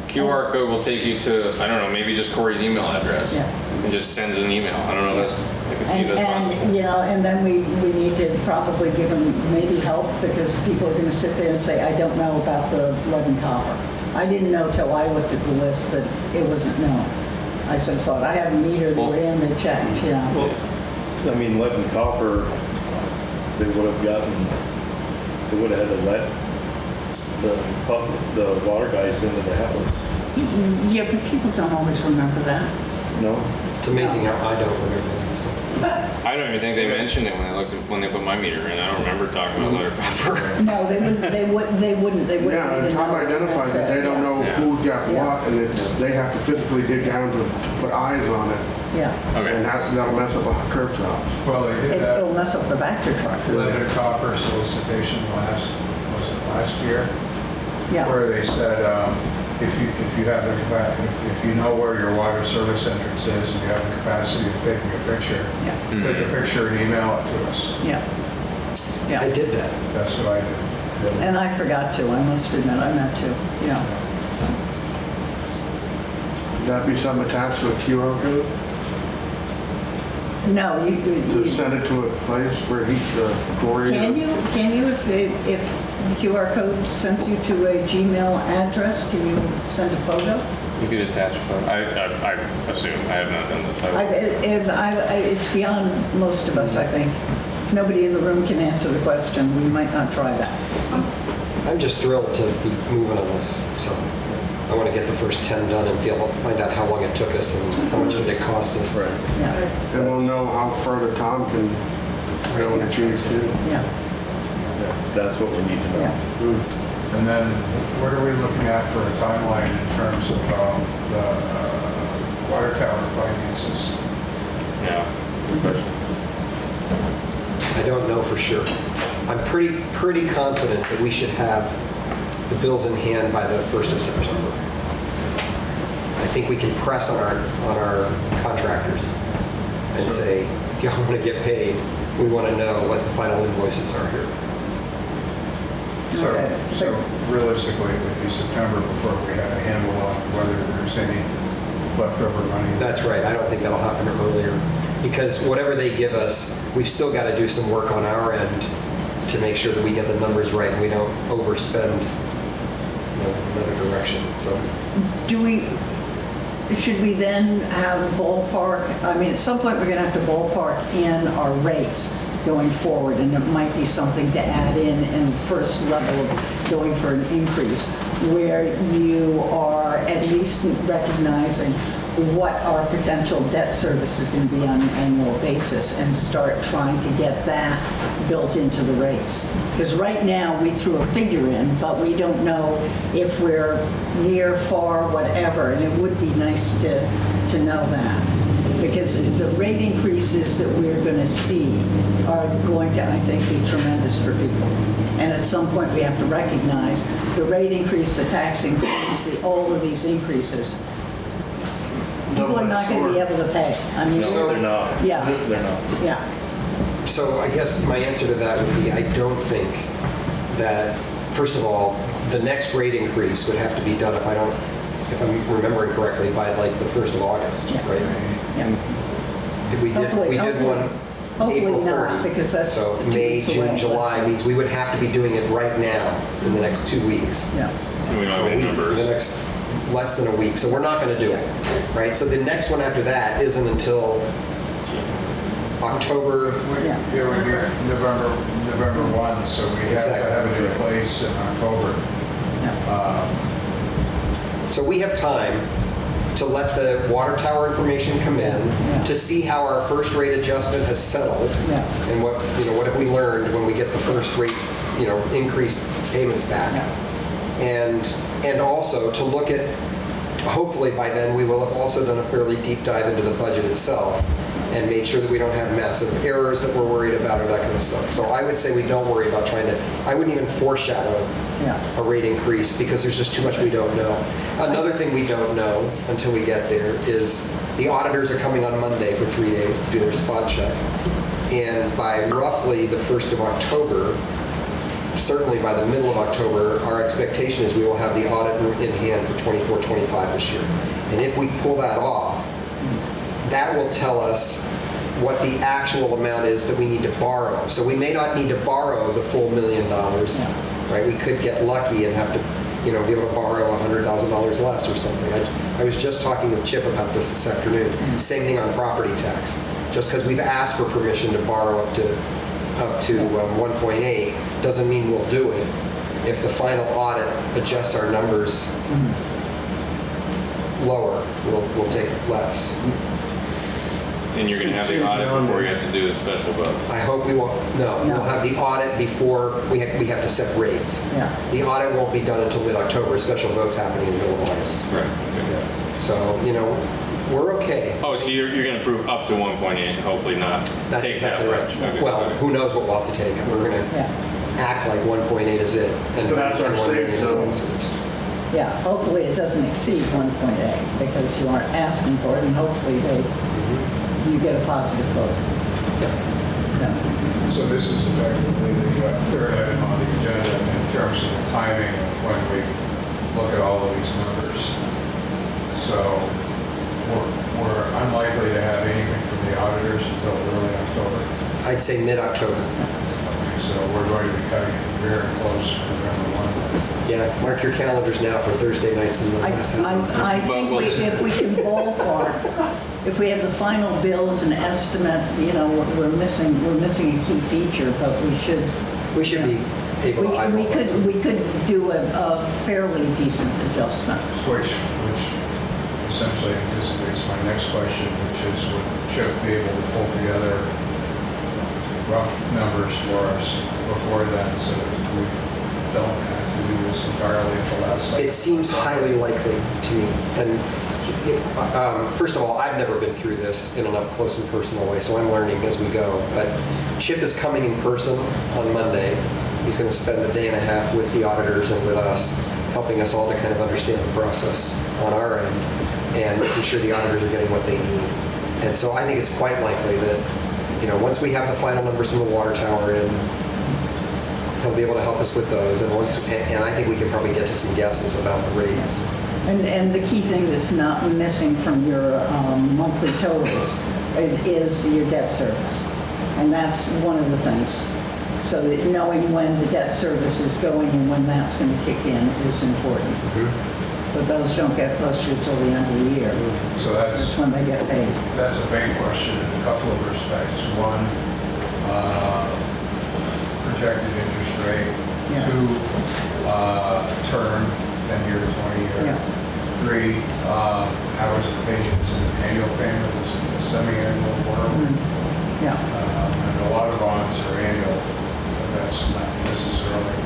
QR code will take you to, I don't know, maybe just Corey's email address. Yeah. And just sends an email. I don't know, I can see that's possible. and, you know, and then we need to probably give them maybe help because people are going to sit there and say, I don't know about the lead and copper. I didn't know till I looked at the list that it wasn't known. I sort of thought, I have a meter, they were in, they checked, you know. I mean, lead and copper, they would have had to let the water guys into the house. Yeah, but people don't always remember that. No? It's amazing how I don't remember that stuff. I don't even think they mentioned it when they put my meter in. I don't remember talking about lead or copper. No, they wouldn't Yeah, even Tom know. identifies that they don't know who got Yeah. what, and they have to physically dig down to put eyes on it, Yeah, Okay. and that'll mess up a curb stop. Well, they did it'll that mess up the Vector truck. lead and copper solicitation last year, Yeah, where they said, if you know where your water service entrance is and you have the capacity of taking a picture, yeah, take a picture and email it to us. yeah. I Yeah, did that. That's what I did. and I forgot to, I must admit, I meant to, yeah. Would that be something attached to a QR code? No, To you, send it to a place where Corey? can you, if the QR code sends you to a Gmail address, can you send a photo? You could attach a photo. I assume. I have not done this. It's beyond most of us, I think. If nobody in the room can answer the question, we might not try that. I'm just thrilled to be moving on this, so I want to get the first 10 done and find out how long it took us and how much did it cost us. Right. Yeah, And we'll know how further Tom can go and achieve too. yeah, That's what we need to know. yeah. And then what are we looking at for a timeline in terms of the water tower finances? Yeah. I don't know for sure. I'm pretty confident that we should have the bills in hand by the 1st of September. I think we can press on our contractors and say, if y'all want to get paid, we want to know what the final invoices are here. Okay. So realistically, it would be September before we have a handle on whether there's any leftover money. That's right. I don't think that'll happen earlier because whatever they give us, we've still got to do some work on our end to make sure that we get the numbers right and we don't overspend another direction. So Should we then have a ballpark? I mean, at some point, we're going to have to ballpark in our rates going forward, and it might be something to add in the first level of going for an increase, where you are at least recognizing what our potential debt service is going to be on an annual basis and start trying to get that built into the rates. Because right now, we threw a figure in, but we don't know if we're near, far, whatever, and it would be nice to know that. because the rate increases that we're going to see are going to, I think, be tremendous for people. And at some point, we have to recognize the rate increase, the tax increase, all of these increases. People are not going to be able to pay. I mean, No, they're not. Yeah. They're not. Yeah. So I guess my answer to that would be, I don't think that, first of all, the next rate increase would have to be done, if I'm remembering correctly, by like the 1st of August, Yeah. right? Yeah. We did one Hopefully April not, 30. because that's So 2 May, weeks June, away, July let's means we would have to be doing it right now in the next 2 weeks. say. Yeah. We don't have any numbers. The next less than a week, so we're not going to do it, right? So the next one after that isn't until October. Yeah. Yeah, we do November 1, so we have to Exactly. have it in place in October. So we have time to let the water tower information come in, Yeah. to see how our first rate adjustment has settled, Yeah. and what have we learned when we get the first rate, increased payments back. And also to look at, hopefully by then, we will have also done a fairly deep dive into the budget itself and made sure that we don't have massive errors that we're worried about or that kind of stuff. So I would say we don't worry about I wouldn't even foreshadow Yeah. a rate increase because there's just too much we don't know. Another thing we don't know until we get there is the auditors are coming on Monday for 3 days to do their spot check. And by roughly the 1st of October, certainly by the middle of October, our expectation is we will have the audit in hand for 24-25 this year. And if we pull that off, that will tell us what the actual amount is that we need to borrow. So we may not need to borrow the full $1 million, right? We could get lucky and have to, be able to borrow $100,000 less or something. I was just talking with Chip about this afternoon. Same thing on property tax. Just because we've asked for permission to borrow up to 1.8 doesn't mean we'll do it. If the final audit adjusts our numbers lower, we'll take less. And you're going to have the audit before you have to do the special vote. I hope we won't, no, we'll have the audit before we have to set rates. Yeah. The audit won't be done until mid-October, special vote's happening in the middle of August. Right. So, we're okay. Oh, so you're going to approve up to 1.8 and hopefully not That's take that exactly right. much. Okay. Well, who knows what we'll have to take. We're going to Yeah. act like 1.8 is it. And But that's our 1 million safe is zone. answers. Yeah, hopefully it doesn't exceed 1.8 because you aren't asking for it, and hopefully you get a positive vote. Yeah. So this is effectively the third item on the agenda in terms of the timing of when we look at all of these numbers. So we're unlikely to have anything from the auditors until early October. I'd say mid-October. Okay, so we're going to be cutting it very close to November 1. Yeah, mark your calendars now for Thursday nights in the last half. I think if we can ballpark, if we have the final bills and estimate, we're missing a key feature, but we should be able to eyeball that. we could do a fairly decent adjustment. Which essentially anticipates my next question, which is would Chip be able to pull together rough numbers for us before then so that we don't have to do this entirely at the last second? It seems highly likely to me. And first of all, I've never been through this in an up-close and personal way, so I'm learning as we go. But Chip is coming in person on Monday. He's going to spend a day and a half with the auditors and with us, helping us all to kind of understand the process on our end and making sure the auditors are getting what they need. And so I think it's quite likely that, once we have the final numbers from the water tower in, he'll be able to help us with those. And I think we can probably get to some guesses about the rates. And the key thing that's not missing from your monthly totals is your debt service. And that's one of the things. So that knowing when the debt service is going and when that's going to kick in is important. But those don't get pushed until the end of the year. So That's when they get paid. that's a big question in a couple of respects. One, projected interest rate. Yeah. 2, term, 10-year to 20-year. Yeah. 3, hours of patience, an annual payment, is it a semi-annual, quarterly? Yeah. And a lot of bonds are annual, but that's not necessarily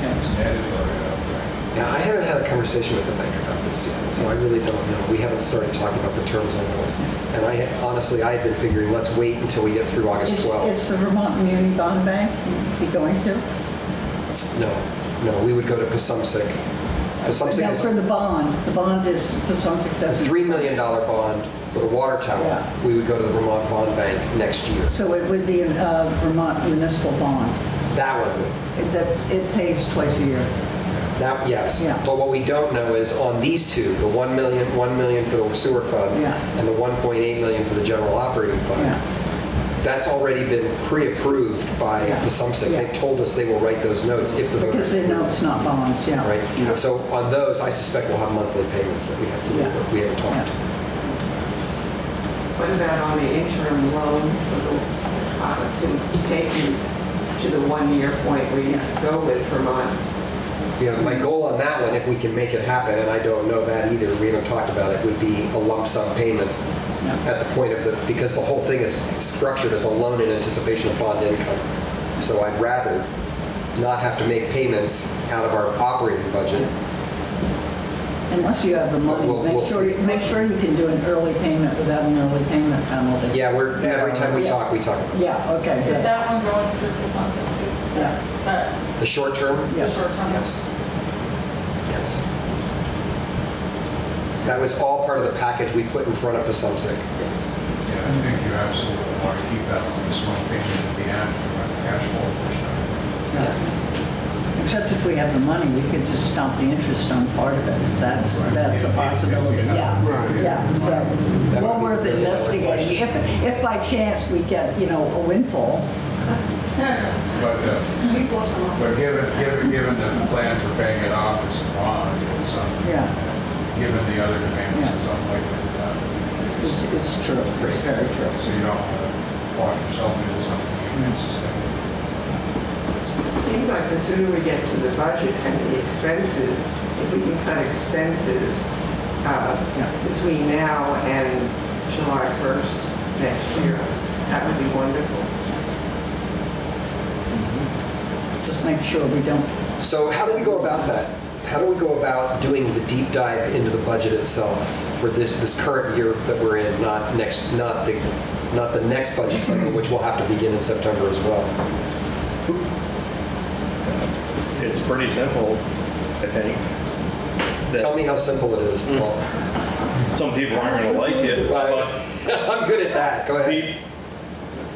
Okay. mandatory, I don't think. Yeah, I haven't had a conversation with the bank about this this yet, so I really don't know. We haven't started talking about the terms on those. And honestly, I had been figuring, let's wait until we get through August 12th. Is the Vermont Community Bond Bank be going to? No, we would go to Pasumsic. Pasumsic Now, is for the bond is, Pasumsic a doesn't. $3 million bond for the water tower. Yeah. We would go to the Vermont Bond Bank next year. So it would be a Vermont municipal bond. That one would. It pays twice a year. That, yes. Yeah. But what we don't know is on these two, the 1 million for the sewer fund Yeah. and the 1.8 million for the general operating fund. Yeah. That's already been pre-approved by Yeah. Pasumsic. Yeah. They've told us they will write those notes if the voters Because they approve. know it's not bonds, yeah. Right? So on those, I suspect we'll have monthly payments that we have to do, Yeah. but we haven't talked. What about on the interim loan for the, to take you to the 1 year point where you go with Vermont? Yeah, my goal on that one, if we can make it happen, and I don't know that either, we haven't talked about it, would be a lump sum payment at the point of because the whole thing is structured as a loan in anticipation of bond income. So I'd rather not have to make payments out of our operating budget. Unless you have the money, We'll make sure you can do an early payment without an early payment penalty. Yeah, every time we talk about it. Yeah, okay, Is good. that one going through Pasumsic too? Yeah. The short term? Yeah. The short term? Yes. Yes. That was all part of the package we put in front of Pasumsic. Yeah, I think you absolutely want to keep that on the small payment at the end from a cash flow perspective. Yeah. Except if we have the money, we could just stop the interest on part of it. That's a possibility, yeah. Right. Yeah, so, That well would be worth really another investigating. If by chance we get, a windfall, But given that the plan for paying it off is a bond, it's, yeah, given the other demands, Yeah. it's unlikely that it's true, it's very true. so you don't walk yourself into something you can't sustain. It seems like the sooner we get to the budget and the expenses, if we can cut expenses between now and July 1st next year, that would be wonderful. Just make sure we don't, So how do we go about that? How do we go about doing the deep dive into the budget itself for this current year that we're in, not the next budget cycle, which will have to begin in September as well? It's pretty simple, I think. That Tell me how simple it is, Paul. Some people aren't going to like it, but I'm good at that. Go ahead.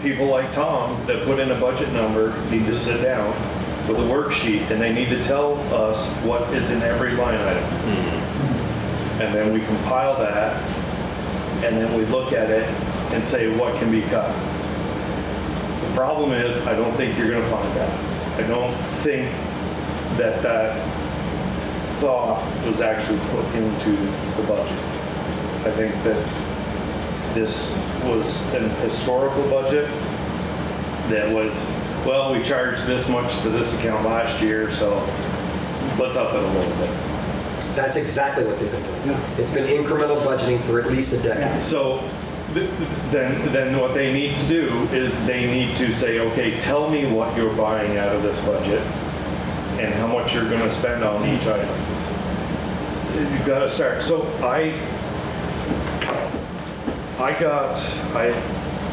people like Tom that put in a budget number need to sit down with a worksheet and they need to tell us what is in every line item. And then we compile that and then we look at it and say what can be cut. The problem is I don't think you're going to find that. I don't think that thought was actually put into the budget. I think that this was an historical budget that was, well, we charged this much to this account last year, so let's up it a little bit. That's exactly what they've been doing. It's been incremental budgeting for at least a decade. So then what they need to do is they need to say, okay, tell me what you're buying out of this budget and how much you're going to spend on each item. You've got to start. So I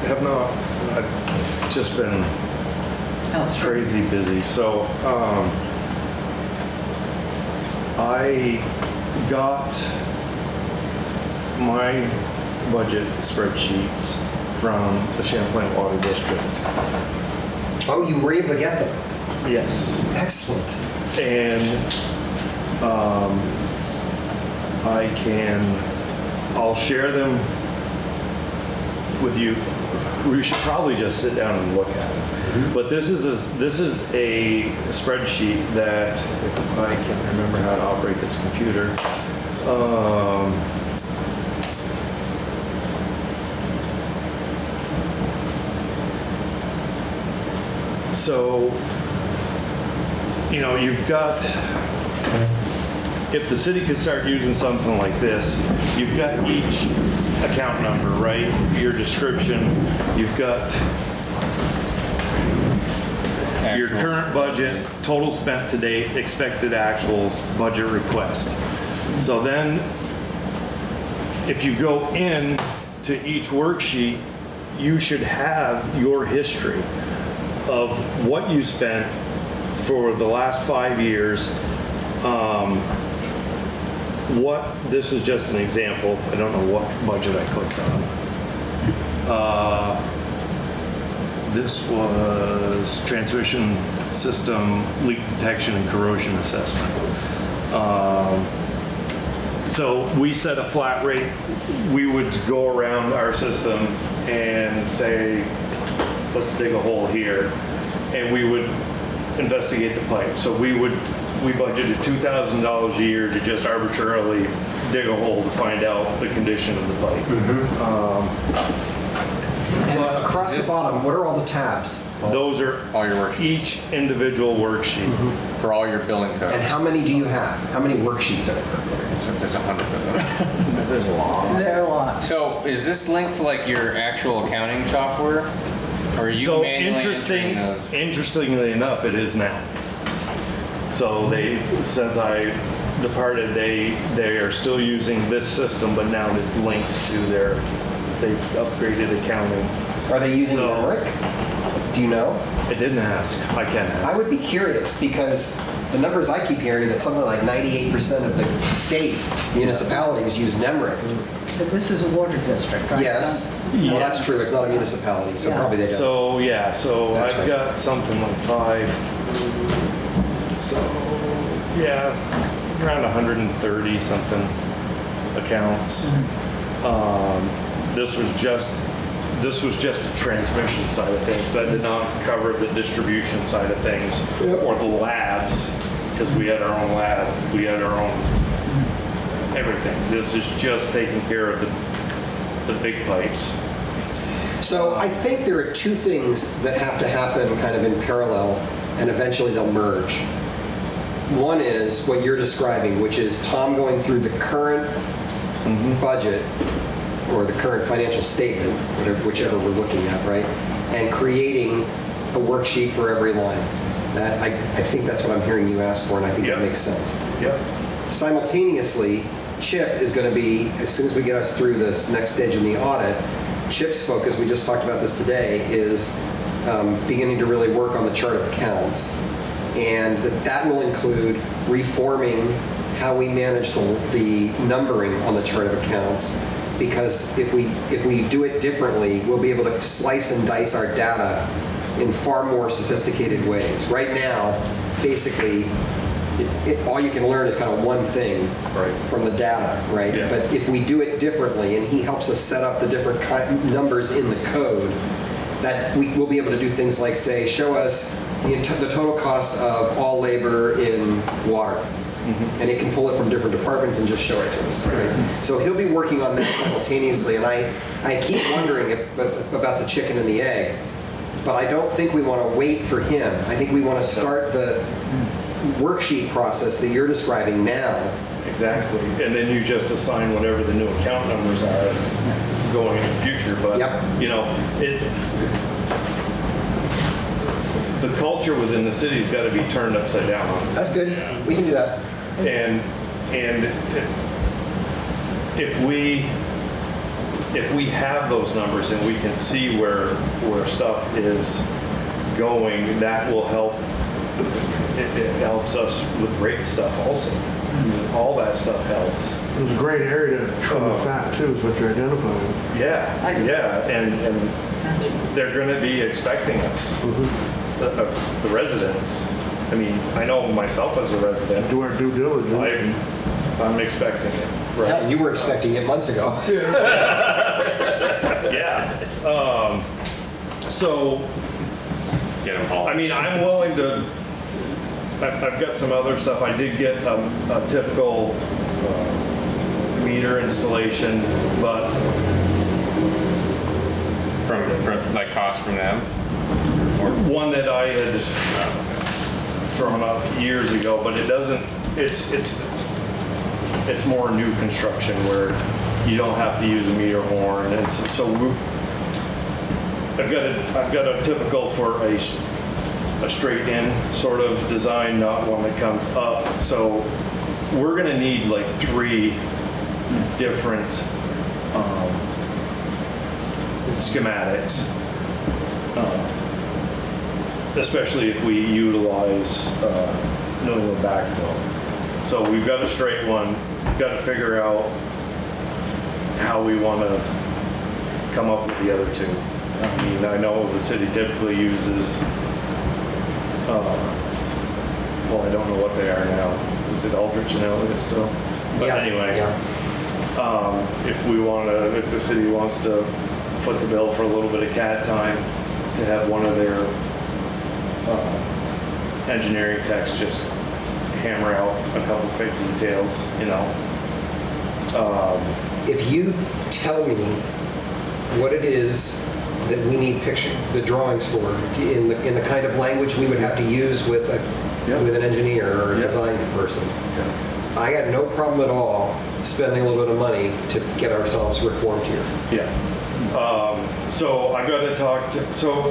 have not, I've just been crazy busy. So I got my budget spreadsheets from the Champlain Water District. Oh, you were able to get them? Yes. Excellent. And I'll share them with you. We should probably just sit down and look at it. But this is a spreadsheet that, if I can remember how to operate this computer. So, you've got, if the city could start using something like this, you've got each account number, right? Your description, you've got your current budget, total spent to date, expected actuals, budget request. So then, if you go in to each worksheet, you should have your history of what you spent for the last 5 years. This is just an example. I don't know what budget I clicked on. This was transmission system leak detection and corrosion assessment. So we set a flat rate. We would go around our system and say, let's dig a hole here, and we would investigate the pipe. So we budgeted $2,000 a year to just arbitrarily dig a hole to find out the condition of the pipe. And across the bottom, what are all the tabs? Those are All your worksheets. each individual worksheet. For all your billing And codes. how many do you have? How many worksheets are there? There's 100 of them. There's a lot. There are a lot. So is this linked to like your actual accounting software? Or are you So manually entering those? interestingly enough, it is now. So since I departed, they are still using this system, but now it's linked to they've upgraded accounting. Are they using So- NEMRIC? Do you know? I didn't ask. I can ask. I would be curious because the numbers I keep hearing that something like 98% of the state municipalities use NEMRIC. But this is a water district, right? Yes. Well, that's true. It's not a municipality, so Yeah. probably they don't. So That's I've right. got something like 5. So yeah, around 130 something accounts. This was just the transmission side of things. That did not cover the distribution side of things or the labs, because we had our own lab, we had our own everything. This is just taking care of the big pipes. So I think there are two things that have to happen kind of in parallel, and eventually they'll merge. One is what you're describing, which is Tom going through the current budget or the current financial statement, whichever we're looking at, right? And creating a worksheet for every line. I think that's what I'm hearing you ask for, and I think Yep. that makes sense. Yep. Simultaneously, Chip is going to be, as soon as we get us through this next stage in the audit, Chip's focus, we just talked about this today, is beginning to really work on the chart of accounts. And that will include reforming how we manage the numbering on the chart of accounts. Because if we do it differently, we'll be able to slice and dice our data in far more sophisticated ways. Right now, basically, all you can learn is kind of one thing from the data, right? Yeah. But if we do it differently, and he helps us set up the different numbers in the code, that we'll be able to do things like, say, show us the total cost of all labor in water. And it can pull it from different departments and just show it to us. Right? So he'll be working on that simultaneously, and I keep wondering about the chicken and the egg, but I don't think we want to wait for him. I think we want to start the worksheet process that you're describing now. Exactly, and then you just assign whatever the new account numbers are going in the future, but, Yep. you know, the culture within the city's got to be turned upside down. That's good. We can do that. And if we have those numbers and we can see where stuff is going, that will help. It helps us with rate stuff also. All that stuff helps. It's a great area to trim the fat too, is what you're identifying. Yeah, and they're going to be expecting us, the residents. I mean, I know myself as a resident, Do our due diligence. I'm expecting it. Right? Hell, you were expecting it months ago. Yeah. So, Get them all. I mean, I'm willing to. I've got some other stuff. I did get a typical meter installation, but From like cost from them? one that I had thrown up years ago, but it doesn't. It's more new construction where you don't have to use a meter horn, and so I've got a typical for a straight in sort of design, not one that comes up. So we're gonna need like 3 different schematics. Especially if we utilize New England backfill. So we've got a straight one, we've got to figure out how we want to come up with the other 2. I mean, I know the city typically uses, well, I don't know what they are now. Is it Aldrich and Elliott still? But Yeah, anyway, yeah. if we want to, if the city wants to foot the bill for a little bit of CAD time to have one of their engineering techs just hammer out a couple quick details, you know. If you tell me what it is that we need the drawings for, in the kind of language we would have to use with an engineer or a design person, I got no problem at all spending a little bit of money to get ourselves reformed here. Yeah. So I've got to talk to, so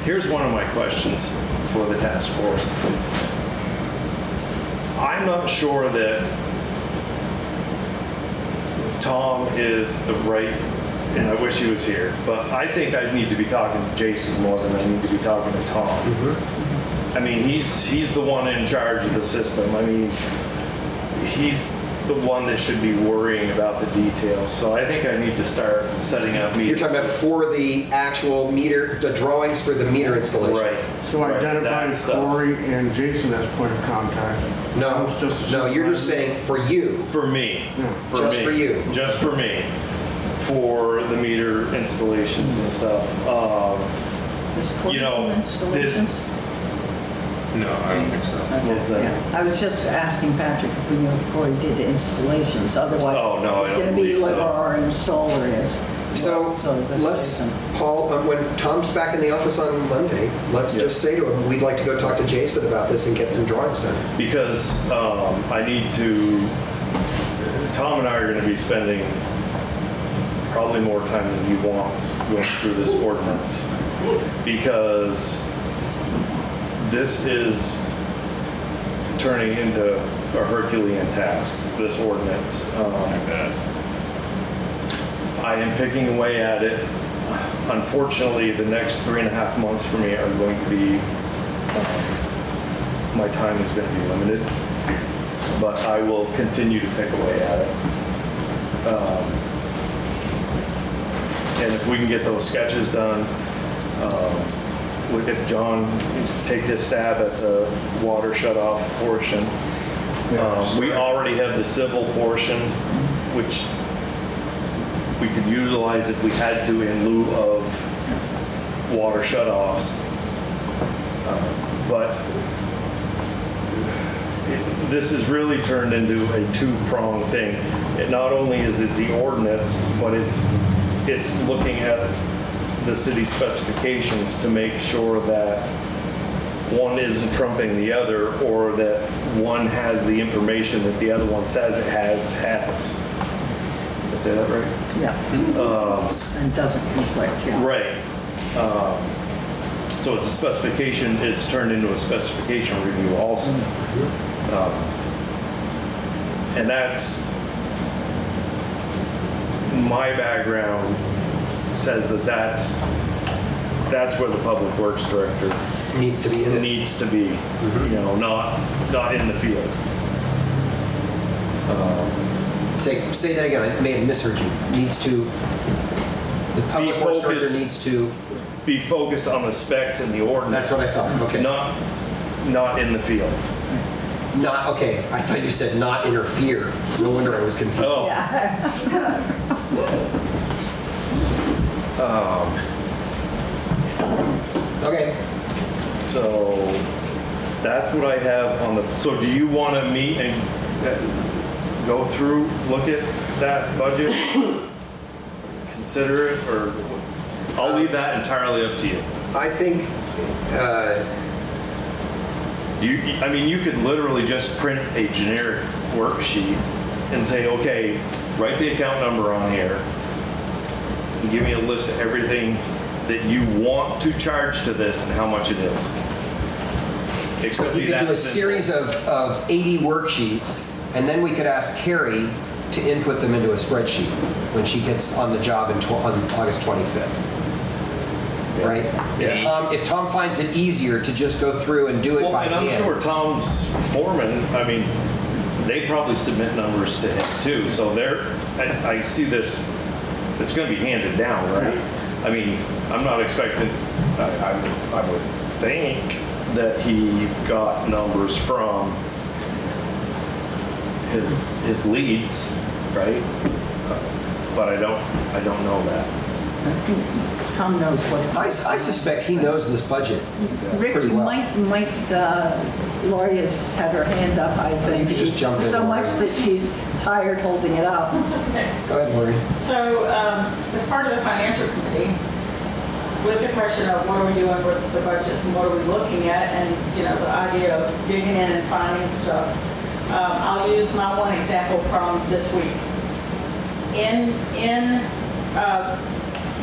here's one of my questions for the task force. I'm not sure that Tom is the right, and I wish he was here, but I think I need to be talking to Jason more than I need to be talking to Tom. I mean, he's the one in charge of the system. I mean, he's the one that should be worrying about the details. So I think I need to start setting up meetings. You're talking about for the actual meter, the drawings for the meter installations. Right. So Right, identifying that stuff. Corey and Jason as point of contact. No, Tom's just a no, you're just supervisor. saying for you. For me. Yeah. Just me. for you. Just for me. For the meter installations and stuff. Does Corey You know, do installations? No, I don't think so. What was that? Yeah. I was just asking Patrick if we knew if Corey did installations, otherwise Oh, no, I it's don't going to be believe whoever so. our installer is. So this let's, isn't- Paul, when Tom's back in the office on Monday, let's Yeah. just say to him, we'd like to go talk to Jason about this and get some drawings done. Because I need to, Tom and I are going to be spending probably more time than he wants going through this ordinance. Because this is turning into a Herculean task, this ordinance. I am picking away at it. Unfortunately, the next 3.5 months for me are going to be, my time is going to be limited, but I will continue to pick away at it. And if we can get those sketches done, if John take his stab at the water shut-off portion. We already have the civil portion, which we could utilize if we had to in lieu of water shut-offs. But this has really turned into a two-pronged thing. It not only is it the ordinance, but it's looking at the city specifications to make sure that one isn't trumping the other, or that one has the information that the other one says it has. Did I say that right? Yeah. And doesn't conflict, yeah. Right. So it's a specification, it's turned into a specification review also. And that's, my background says that that's where the public works director Needs to be in it. needs to be, you know, not in the field. Say that again, I may have misheard you. Needs to, the public Be works director focused. needs to, Be focused on the specs and the ordinance. that's what I thought, okay. Not in the field. Not, okay, I thought you said not interfere. No wonder I was confused. Oh. Okay, So that's what I have on the, so do you want to meet and go through, look at that budget? Consider it, or I'll leave that entirely up to you. I think, I mean, you could literally just print a generic worksheet and say, okay, write the account number on here, and give me a list of everything that you want to charge to this and how much it is. Except You be could that do a simple. series of 80 worksheets, and then we could ask Carrie to input them into a spreadsheet when she gets on the job on August 25th. Right? If Tom finds it easier to just go through and do it Well, by and I'm hand. sure Tom's foreman, I mean, they probably submit numbers to him too. So I see this, it's going to be handed down, right? I mean, I'm not expecting, I would think that he got numbers from his leads, right? But I don't know that. I think Tom knows what. I suspect he knows this budget Rick, pretty you well. might, Lori has had her hand up, I think. You could just jump in, So Lori. much that she's tired holding it up. That's okay. Go ahead, Lori. So, as part of the financial committee, with the question of what are we doing with the budgets and what are we looking at, and, you know, the idea of digging in and finding stuff, I'll use my one example from this week. In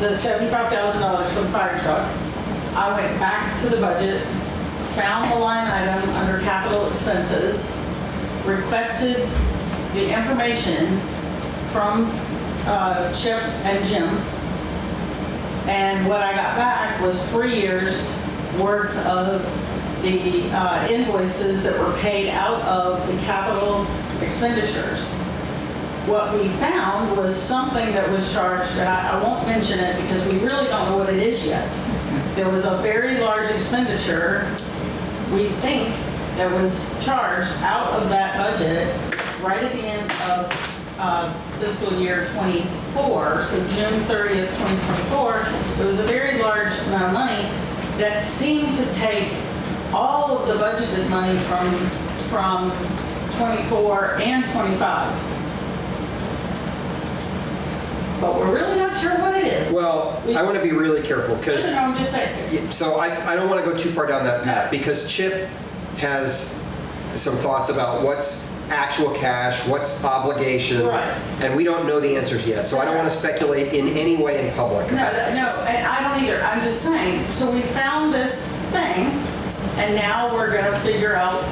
the $75,000 for the fire truck, I went back to the budget, found the line item under capital expenses, requested the information from Chip and Jim, and what I got back was 3 years worth of the invoices that were paid out of the capital expenditures. What we found was something that was charged, and I won't mention it because we really don't know what it is yet. There was a very large expenditure, we think, that was charged out of that budget right at the end of fiscal year 24, so June 30th, 2024. It was a very large amount of money that seemed to take all of the budgeted money from 24 and 25. But we're really not sure what it is. Well, I want to be really careful because No, I'm just saying. so I don't want to go too far down that path because Chip has some thoughts about what's actual cash, what's obligation, Right. and we don't know the answers yet. So I don't want to speculate in any way in public. No, about this. and I don't either. I'm just saying, so we found this thing, and now we're gonna figure out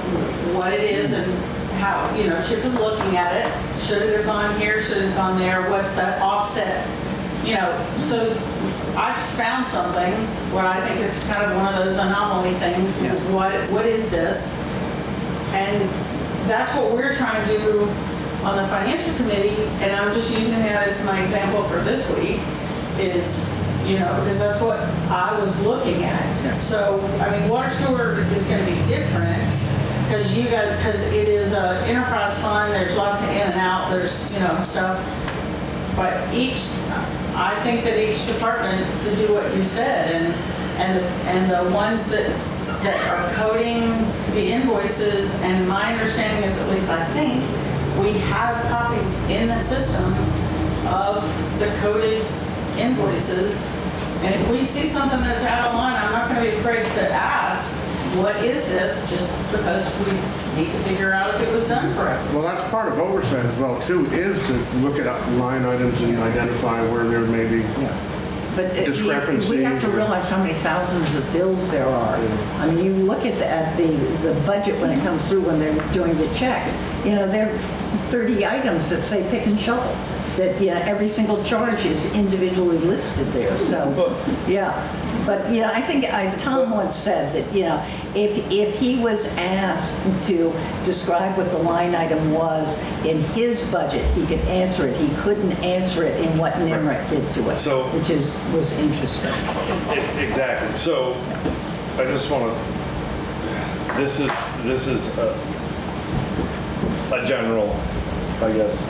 what it is and how, you know, Chip is looking at it. Should it have gone here? Should it have gone there? What's that offset? You know, so I just found something, what I think is kind of one of those anomaly things. What is this? And that's what we're trying to do on the financial committee, and I'm just using that as my example for this week, is, you know, because that's what I was looking at. So, I mean, water sewer is gonna be different, because it is a enterprise fund, there's lots of in and out, there's, you know, stuff. But I think that each department could do what you said, and the ones that are coding the invoices, and my understanding is, at least I think, we have copies in the system of the coded invoices. And if we see something that's out of line, I'm not gonna be afraid to ask, what is this? Just because we need to figure out if it was done correctly. Well, that's part of oversight as well, too, is to look at line items and identify where there may be But discrepancies. we have to realize how many thousands of bills there are. I mean, you look at the budget when it comes through, when they're doing the checks, you know, there are 30 items that say pick and shovel, that, you know, every single charge is individually listed there, so, yeah. But, you know, I think Tom once said that, you know, if he was asked to describe what the line item was in his budget, he could answer it. He couldn't answer it in what NIMRIC did to it, So- which was interesting. Exactly. So I just want to, this is a general, I guess,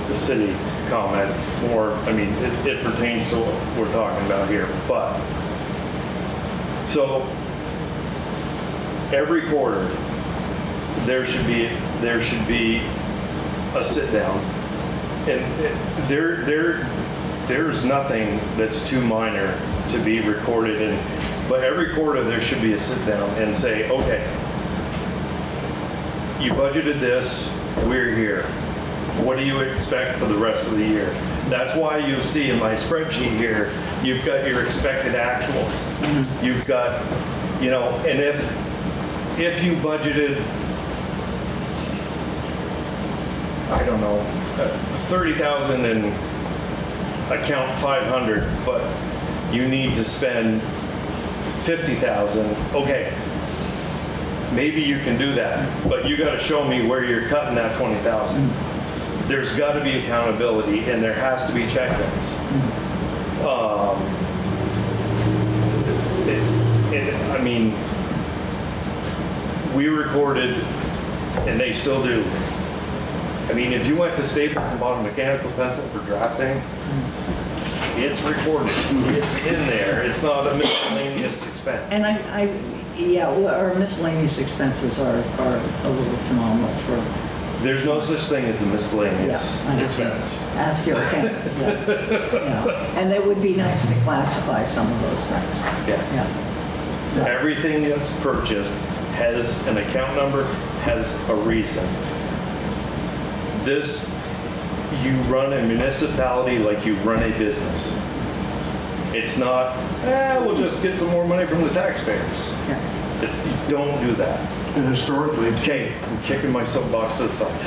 the city comment, or, I mean, it pertains to what we're talking about here, but, so every quarter, there should be a sit down, and there's nothing that's too minor to be recorded in, but every quarter there should be a sit down and say, okay, you budgeted this, we're here. What do you expect for the rest of the year? That's why you see in my spreadsheet here, you've got your expected actuals. You've got, you know, and if if you budgeted, I don't know, 30,000 and account 500, but you need to spend 50,000, okay, maybe you can do that, but you gotta show me where you're cutting that 20,000. There's gotta be accountability and there has to be check-ins. I mean, we recorded, and they still do. I mean, if you went to Staples and bought a mechanical pencil for drafting, it's recorded. It's in there. It's not a miscellaneous expense. And yeah, well, our miscellaneous expenses are a little phenomenal for, There's no such thing as a miscellaneous Yeah, I know. expense. ask your accountant. Yeah. And it would be nice to classify some of those things. Yeah. Yeah. Everything that's purchased has an account number, has a reason. This, you run a municipality like you run a business. It's not, we'll just get some more money from the taxpayers. Yeah. Don't do that. And historically, Okay, I'm kicking my soapbox to the side.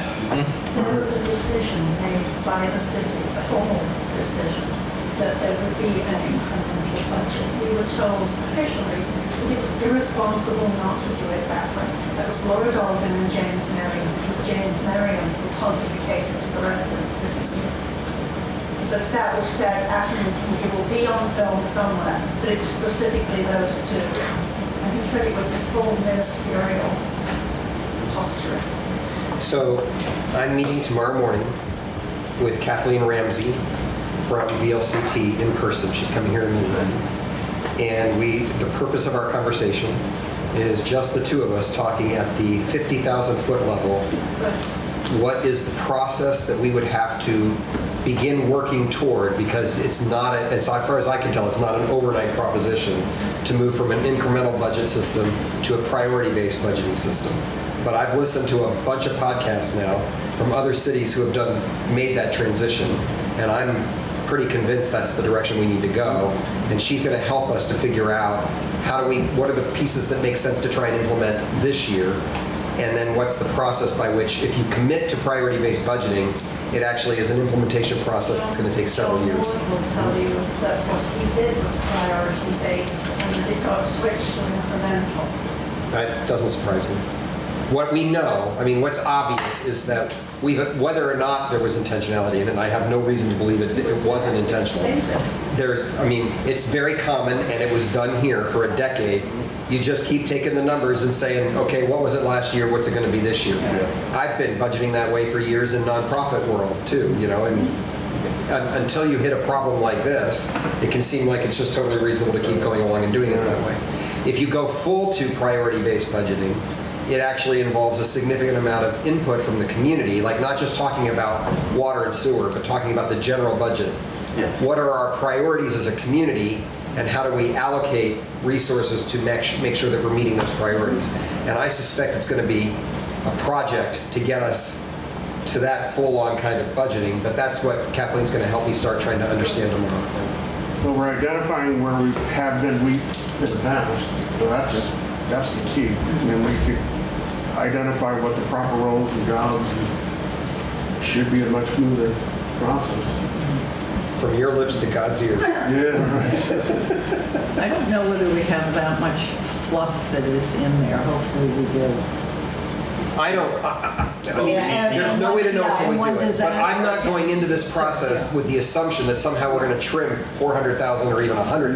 There was a decision made by the city, a formal decision, that there would be an incremental budget. We were told officially that it was irresponsible not to do it that way. That was Laura Dolgan and James Merriam, because James Merriam who pontificated to the rest of the city. But that was said at a meeting, it will be on film somewhere, but it was specifically those two. And he said it with this full ministerial posture. So I'm meeting tomorrow morning with Kathleen Ramsey from VLCT in person. She's coming here to meet me. And the purpose of our conversation is just the two of us talking at the 50,000 foot level. What is the process that we would have to begin working toward? Because it's not, as far as I can tell, it's not an overnight proposition to move from an incremental budget system to a priority-based budgeting system. But I've listened to a bunch of podcasts now from other cities who have made that transition, and I'm pretty convinced that's the direction we need to go. And she's going to help us to figure out what are the pieces that make sense to try and implement this year, and then what's the process by which, if you commit to priority-based budgeting, it actually is an implementation process that's going to take several years. John Ward will tell you that what he did was priority-based and that it got switched to incremental. That doesn't surprise me. What we know, what's obvious is that whether or not there was intentionality in it, and I have no reason to believe it wasn't intentional. It's very common, and it was done here for a decade. You just keep taking the numbers and saying, okay, what was it last year? What's it going to be this year? I've been budgeting that way for years in nonprofit world too, and until you hit a problem like this, it can seem like it's just totally reasonable to keep going along and doing it that way. If you go full to priority-based budgeting, it actually involves a significant amount of input from the community, like not just talking about water and sewer, but talking about the general budget. Yes. What are our priorities as a community, and how do we allocate resources to make sure that we're meeting those priorities? And I suspect it's going to be a project to get us to that full-on kind of budgeting, but that's what Kathleen's going to help me start trying to understand tomorrow. well, we're identifying where we have been weak in the past, so that's the key. We could identify what the proper roles and jobs, and should be a much smoother process. From your lips to God's ears. Yeah, right. I don't know whether we have that much fluff that is in there. Hopefully we do. There's no way to know until we do it. But I'm not going into this process with the assumption that somehow we're going to trim $400,000 or even $100,000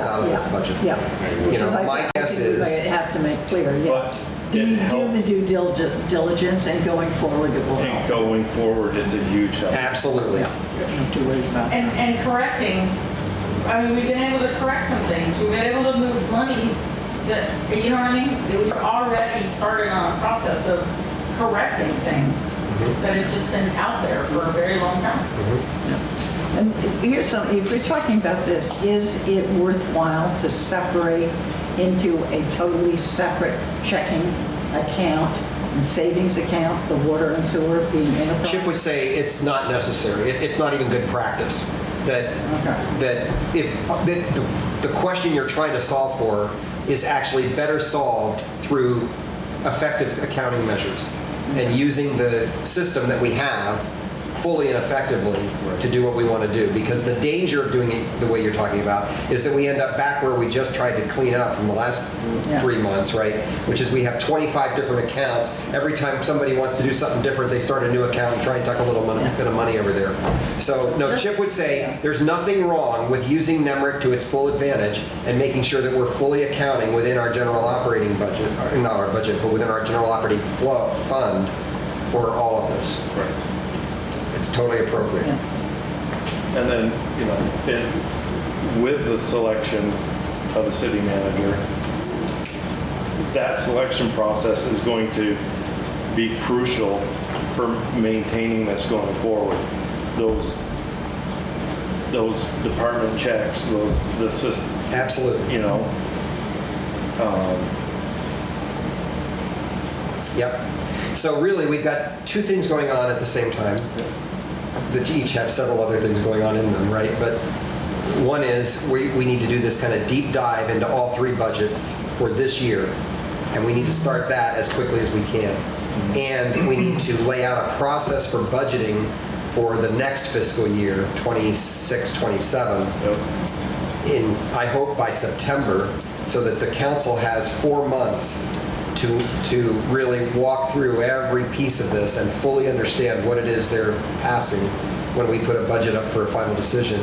out of this budget. Yeah. My guess is. I have to make clear, yeah. But Do it you do the helps. due diligence, and going forward it will And help? going forward, it's a huge help. Absolutely. Not too worried about that. And correcting, we've been able to correct some things. We've been able to move money that, you know what I mean? We've already started on a process of correcting things that have just been out there for a very long time. And here's something, if we're talking about this, is it worthwhile to separate into a totally separate checking account and savings account, the water and sewer being enterprise? Chip would say it's not necessary. It's not even good practice. The question you're trying to solve for is actually better solved through effective accounting measures and using the system that we have fully and effectively to do what we want to do. Because the danger of doing it the way you're talking about is that we end up back where we just tried to clean up from the last 3 months, right? Which is we have 25 different accounts. Every time somebody wants to do something different, they start a new account and try and tuck a little bit of money over there. So no, Chip would say there's nothing wrong with using NEMRIC to its full advantage and making sure that we're fully accounting within our general operating budget, or not our budget, but within our general operating flow fund for all of this. Right. It's totally appropriate. And then, with the selection of a city manager, that selection process is going to be crucial for maintaining this going forward. Those department checks, the system, Absolutely. Yep. So really, we've got two things going on at the same time that each have several other things going on in them, right? But one is we need to do this kind of deep dive into all three budgets for this year, and we need to start that as quickly as we can. And we need to lay out a process for budgeting for the next fiscal year, 26, 27, I hope by September, so that the council has 4 months to really walk through every piece of this and fully understand what it is they're passing when we put a budget up for a final decision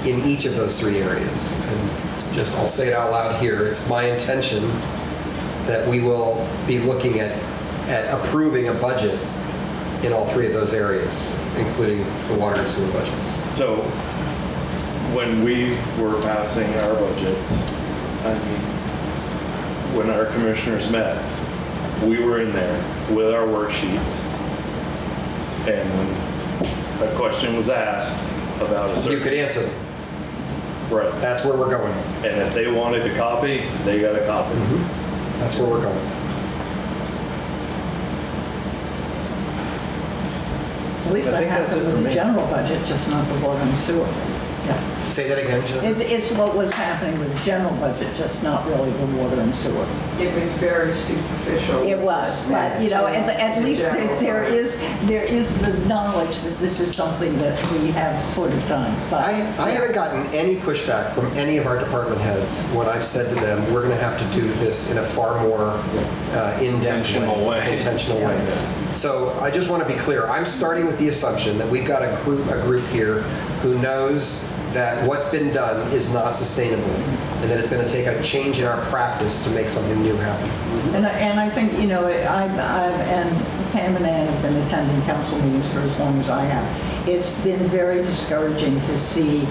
in each of those three areas. And just, I'll say it out loud here, it's my intention that we will be looking at approving a budget in all three of those areas, including the water and sewer budgets. So when we were passing our budgets, when our commissioners met, we were in there with our worksheets, and when a question was asked about a certain... You could answer. Right. That's where we're going. And if they wanted a copy, they got a copy. That's where we're going. At least I that think that's happened it for with the me. general budget, just not the water and sewer. Yeah. Say that again, Jen. It's what was happening with the general budget, just not really the water and sewer. It was very superficial. It was, but, at least there is the knowledge that this is something that we have sort of done. But I haven't gotten any pushback from any of our department heads when I've said to them, we're going to have to do this in a far more in-depth intentional way. So I just want to be clear. I'm starting with the assumption that we've got a group here who knows that what's been done is not sustainable, and that it's going to take a change in our practice to make something new happen. And I think, and Pam and Ann have been attending council meetings for as long as I have. It's been very discouraging to see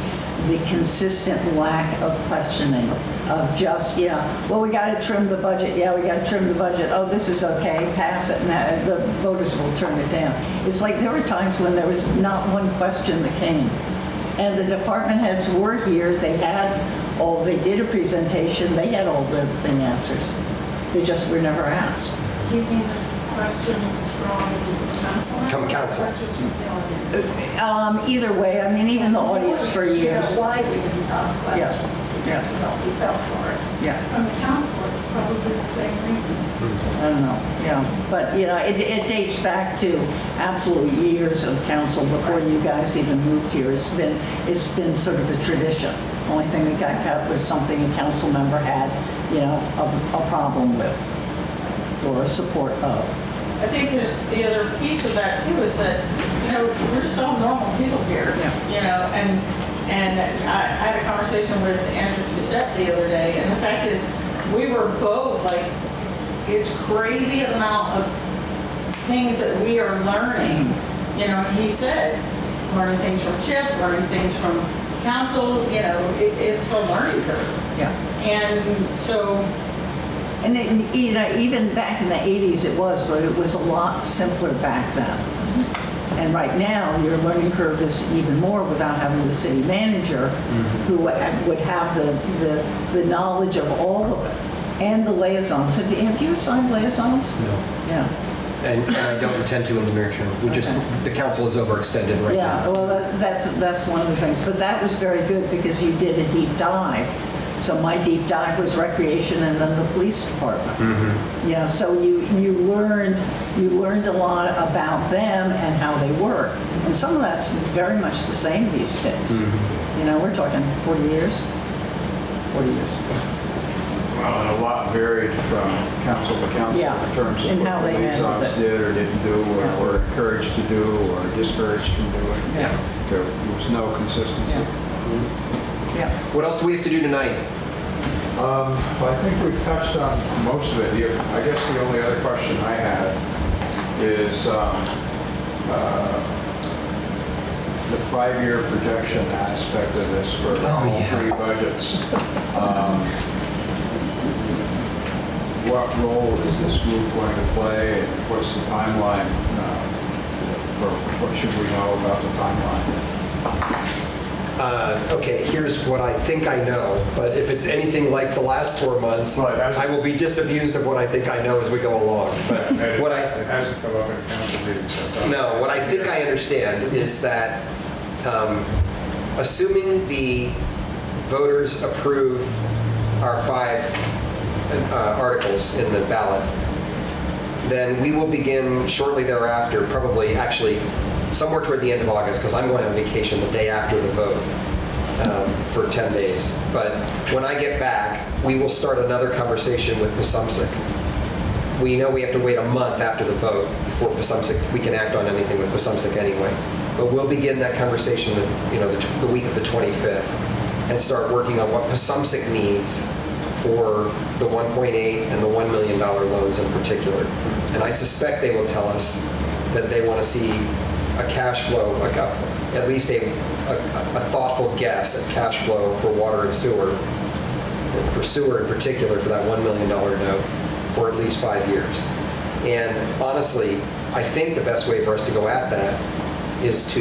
the consistent lack of questioning of just, we got to trim the budget. Yeah, we got to trim the budget. Oh, this is okay, pass it, and the voters will turn it down. It's like there were times when there was not one question that came. And the department heads were here, they did a presentation, they had all the answers. They just were never asked. Do you mean questions from council? From council. Questions from the audience? Either way, even the audience for years. Why we didn't ask questions, because we felt we fell for it. Yeah. From the council, it's probably the same reason. I don't know, but it dates back to absolute years of council before you guys even moved here. It's been sort of a tradition. Only thing that got cut was something a council member had, a problem with or support of. I think there's the other piece of that too is that, we're just all normal people here, and I had a conversation with Andrew Giuseppe the other day, and the fact is, we were both like, it's crazy amount of things that we are learning. He said, learning things from Chip, learning things from council, it's a learning curve. Yeah. And so, And even back in the 80s it was, but it was a lot simpler back then. And right now, your learning curve is even more without having the city manager who would have the knowledge of all of it. And the liaisons. Have you assigned liaisons? No. Yeah. And I don't intend to in the near term. The council is overextended right now. Yeah, well, that's one of the things. But that was very good because you did a deep dive. So my deep dive was recreation and then the police department. You know, so you learned a lot about them and how they work. And some of that's very much the same these days. You know, we're talking 40 years. 40 years. Well, and a lot varied from council to council Yeah, in terms of and what how the they handled liaisons it. did or didn't do, or Yeah. were encouraged to do, or discouraged from doing. Yeah. There was no consistency. Yeah. What else do we have to do tonight? Well, I think we've touched on most of it. I guess the only other question I had is the 5-year projection aspect of this for all 3 budgets. What role is this group going to play, and what's the timeline? Or what should we know about the timeline? Okay, here's what I think I know, but if it's anything like the last 4 months, Well, it hasn't- I will be disabused of what I think I know as we go along. But what It hasn't come up in a council meeting, so. No, what I think I understand is that assuming the voters approve our 5 articles in the ballot, then we will begin shortly thereafter, probably actually somewhere toward the end of August, because I'm going on vacation the day after the vote for 10 days. But when I get back, we will start another conversation with Pasumsic. We know we have to wait a month after the vote before Pasumsic, we can act on anything with Pasumsic anyway. But we'll begin that conversation, the week of the 25th, and start working on what Pasumsic needs for the 1.8 and the $1 million loans in particular. And I suspect they will tell us that they want to see a cash flow, like at least a thoughtful guess at cash flow for water and sewer, for sewer in particular, for that $1 million note for at least 5 years. And honestly, I think the best way for us to go at that is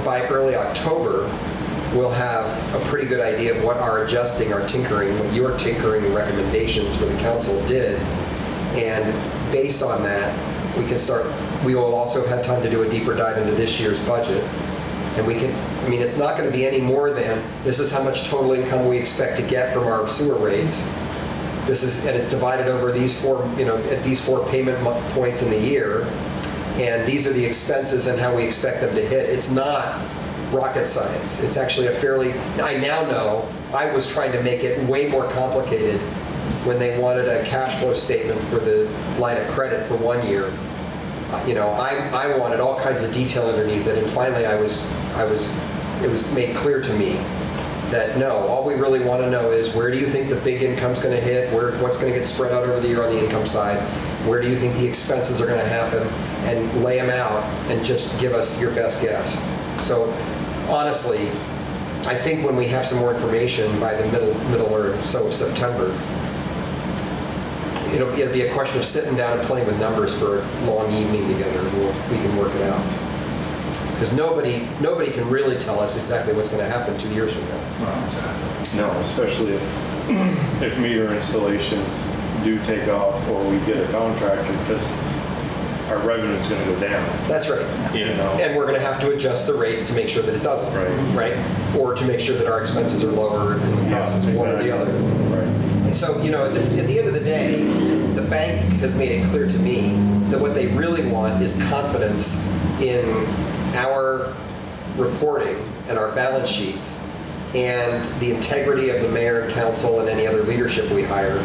by early October, we'll have a pretty good idea of what our adjusting, our tinkering, what your tinkering recommendations for the council did. And based on that, we will also have had time to do a deeper dive into this year's budget. And it's not going to be any more than, this is how much total income we expect to get from our sewer rates. And it's divided over these 4, at these 4 payment points in the year. And these are the expenses and how we expect them to hit. It's not rocket science. It's actually I now know, I was trying to make it way more complicated when they wanted a cash flow statement for the line of credit for 1 year. I wanted all kinds of detail underneath it, and finally it was made clear to me that no, all we really want to know is where do you think the big income's going to hit, what's going to get spread out over the year on the income side, where do you think the expenses are going to happen, and lay them out and just give us your best guess. So honestly, I think when we have some more information by the middle or so of September, it'll be a question of sitting down and playing with numbers for a long evening together, and we can work it out. Because nobody can really tell us exactly what's going to happen 2 years from now. Well, exactly. No, especially if meter installations do take off or we get a contractor, because our revenue is going to go down. That's right. You know? And we're going to have to adjust the rates to make sure that it doesn't. Right. Or to make sure that our expenses are lower in the process, one or the other. Right. And so, at the end of the day, the bank has made it clear to me that what they really want is confidence in our reporting and our balance sheets and the integrity of the mayor and council and any other leadership we hire,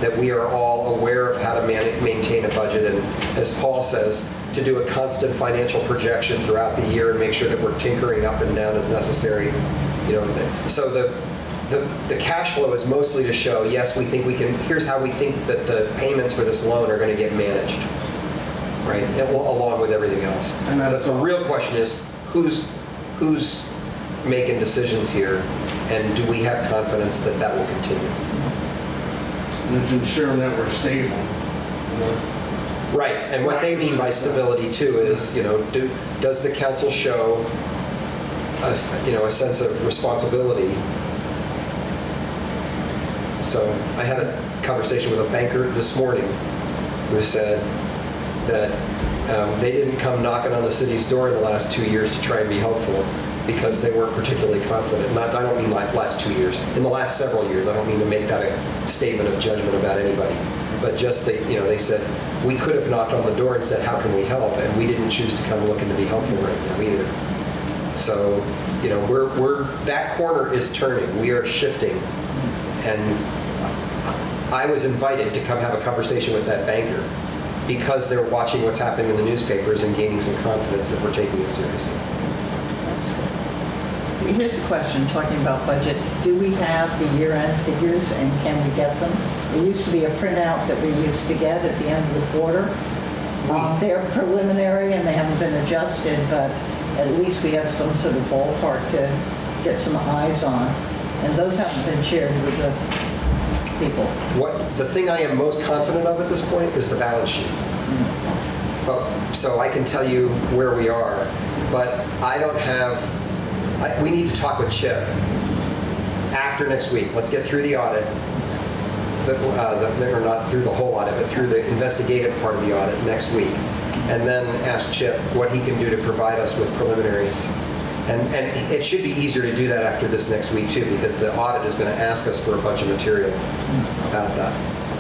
that we are all aware of how to maintain a budget, and as Paul says, to do a constant financial projection throughout the year and make sure that we're tinkering up and down as necessary. So the cash flow is mostly to show, yes, here's how we think that the payments for this loan are going to get managed, right? Along with everything else. But the real question is, who's making decisions here, and do we have confidence that that will continue? And to ensure that we're stable. Right, and what they mean by stability too is, does the council show a sense of responsibility? So I had a conversation with a banker this morning who said that they didn't come knocking on the city's door in the last 2 years to try and be helpful. because they weren't particularly confident. Not, I don't mean like last 2 years. In the last several years, I don't mean to make that a statement of judgment about anybody. But just they said, we could have knocked on the door and said, how can we help? And we didn't choose to come looking to be helpful right now either. So, we're that corner is turning. We are shifting. And I was invited to come have a conversation with that banker because they're watching what's happening in the newspapers and gaining some confidence that we're taking it seriously. Here's a question, talking about budget. Do we have the year-end figures and can we get them? There used to be a printout that we used to get at the end of the quarter. They're preliminary and they haven't been adjusted, but at least we have some sort of ballpark to get some eyes on. And those haven't been shared with the people. The thing I am most confident of at this point is the balance sheet. So I can tell you where we are, but I don't have. We need to talk with Chip after next week. Let's get through the audit, or not through the whole audit, but through the investigative part of the audit next week, and then ask Chip what he can do to provide us with preliminaries. And it should be easier to do that after this next week too, because the audit is going to ask us for a bunch of material about that.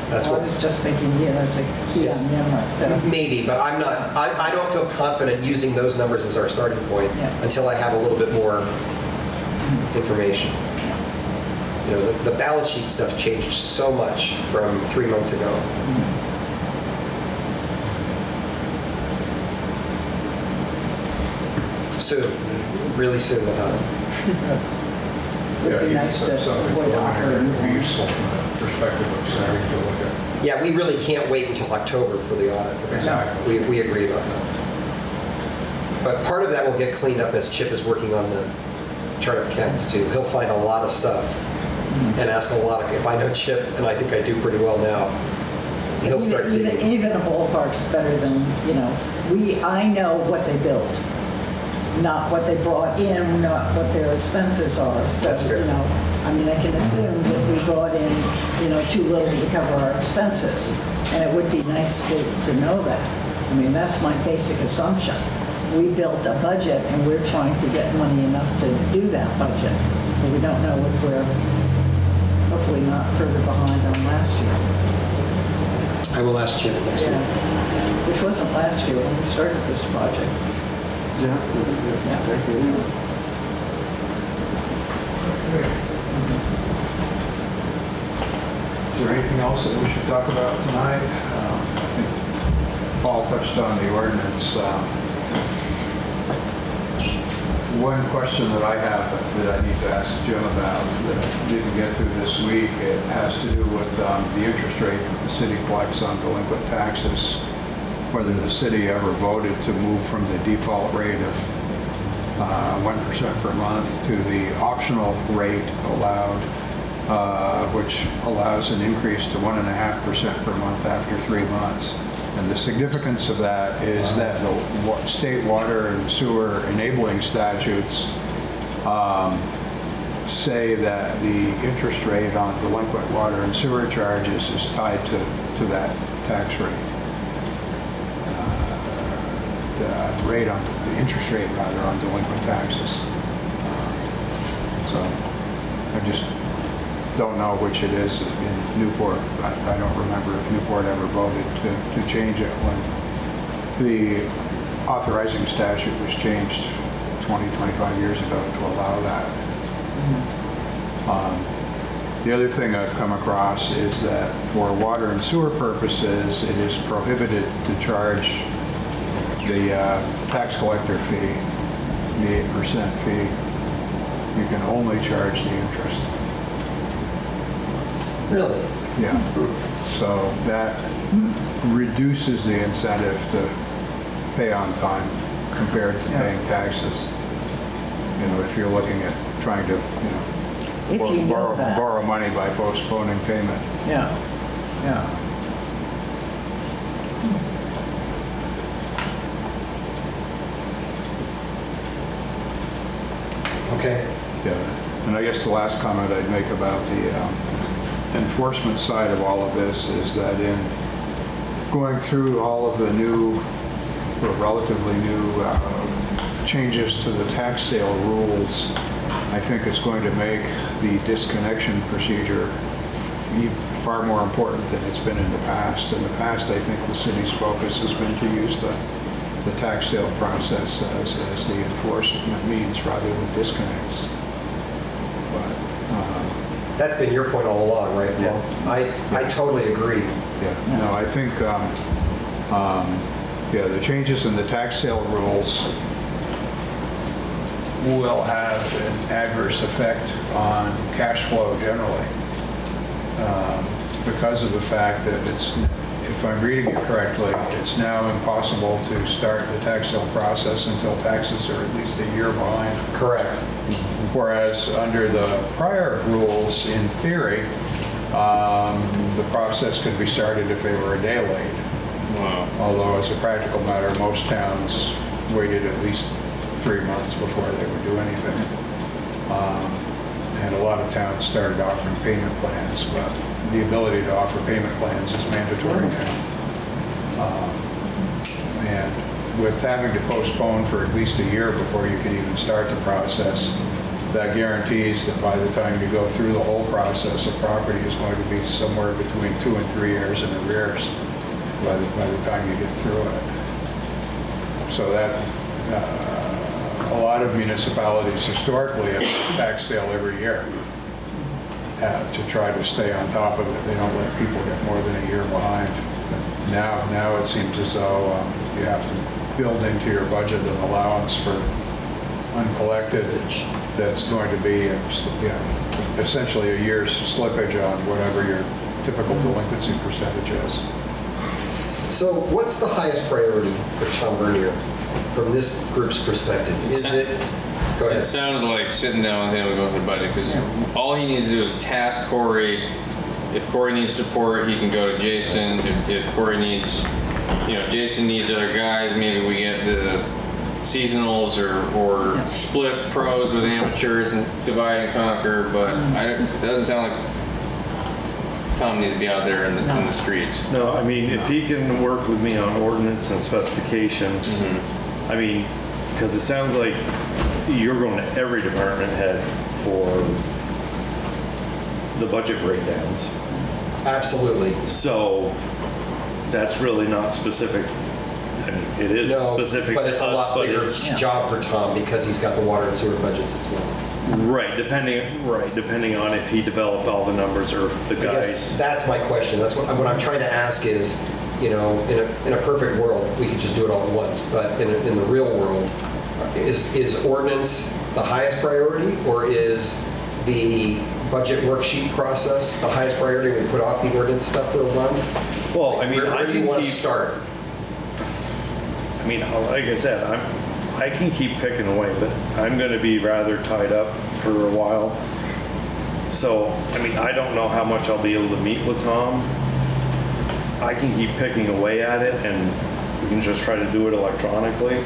That's I what was just thinking, it's a key on them. maybe, but I'm not. I don't feel confident using those numbers as our starting point until I have a little bit more information. The balance sheet stuff changed so much from 3 months ago. Soon, really soon we'll have it. Would be you nice can to set something avoid preliminary would be operating. useful from the perspective of Sarah to look at. Yeah, we really can't wait until October for the audit for this. Exactly. We agree about that. But part of that will get cleaned up as Chip is working on the chart of accounts too. He'll find a lot of stuff and ask a lot of, if I know Chip, and I think I do pretty well now, he'll start digging. Even a ballpark's better than, I know what they built, not what they brought in, not what their expenses are. So, That's fair. I can assume that we brought in, too little to cover our expenses. And it would be nice to know that. That's my basic assumption. We built a budget and we're trying to get money enough to do that budget. But we don't know if we're hopefully not further behind on last year. I will ask Chip next week. Which wasn't last year when we started this project. Is there anything else that we should talk about tonight? I think Paul touched on the ordinance. One question that I have that I need to ask Jim about that I didn't get to this week, it has to do with the interest rate that the city collects on delinquent taxes, whether the city ever voted to move from the default rate of 1% per month to the optional rate allowed, which allows an increase to 1.5% per month after 3 months. And the significance of that is that the state water and sewer enabling statutes say that the interest rate on delinquent water and sewer charges is tied to that tax rate. The interest rate rather on delinquent taxes. So I just don't know which it is in Newport. I don't remember if Newport ever voted to change it when the authorizing statute was changed 20, 25 years ago to allow that. The other thing I've come across is that for water and sewer purposes, it is prohibited to charge the tax collector fee, the 8% fee. You can only charge the interest. Really? Yeah. So that reduces the incentive to pay on time compared to paying taxes. If you're looking at trying to, If you know that. borrow money by postponing payment. Yeah. Okay. Yeah. And I guess the last comment I'd make about the enforcement side of all of this is that in going through all of the new, or relatively new changes to the tax sale rules, I think it's going to make the disconnection procedure far more important than it's been in the past. In the past, I think the city's focus has been to use the tax sale process as the enforcement means rather than disconnects. But, That's been your point all along, right, Paul? I totally agree. yeah, no, I think, yeah, the changes in the tax sale rules will have an adverse effect on cash flow generally, because of the fact that it's, if I'm reading it correctly, it's now impossible to start the tax sale process until taxes are at least a year behind. Correct. Whereas under the prior rules, in theory, the process could be started if they were a day late. Wow. Although as a practical matter, most towns waited at least 3 months before they would do anything. And a lot of towns started offering payment plans, but the ability to offer payment plans is mandatory now. And with having to postpone for at least a year before you can even start the process, that guarantees that by the time you go through the whole process, a property is going to be somewhere between 2 and 3 years in arrears by the time you get through it. So that, a lot of municipalities historically have a tax sale every year to try to stay on top of it. They don't let people get more than a year behind. Now it seems as though you have to build into your budget an allowance for uncollected that's going to be essentially a year's slippage on whatever your typical delinquency percentage is. So what's the highest priority for Tom Bernier from this group's perspective? Is it, go It ahead. sounds like sitting down with him and going through the budget, because all he needs to do is task Corey. If Corey needs support, he can go to Jason. If Corey needs, Jason needs other guys, maybe we get the seasonals or split pros with amateurs and divide and conquer, but it doesn't sound like Tom needs to be out there in the streets. No, I mean, if he can work with me on ordinance and specifications, I mean, because it sounds like you're going to every department head for the budget breakdowns. Absolutely. So that's really not specific. I mean, it is No, specific but to it's a us, lot but bigger it's job for Tom because he's got the water and sewer budgets as well. depending on if he developed all the numbers or if the I guess guys. that's my question. That's what I'm trying to ask is, in a perfect world, we could just do it all at once. But in the real world, is ordinance the highest priority, or is the budget worksheet process the highest priority? We put off the ordinance stuff for a month. Well, I mean, where I do you can want keep. to start? I mean, like I said, I can keep picking away, but I'm going to be rather tied up for a while. So, I mean, I don't know how much I'll be able to meet with Tom. I can keep picking away at it, and we can just try to do it electronically,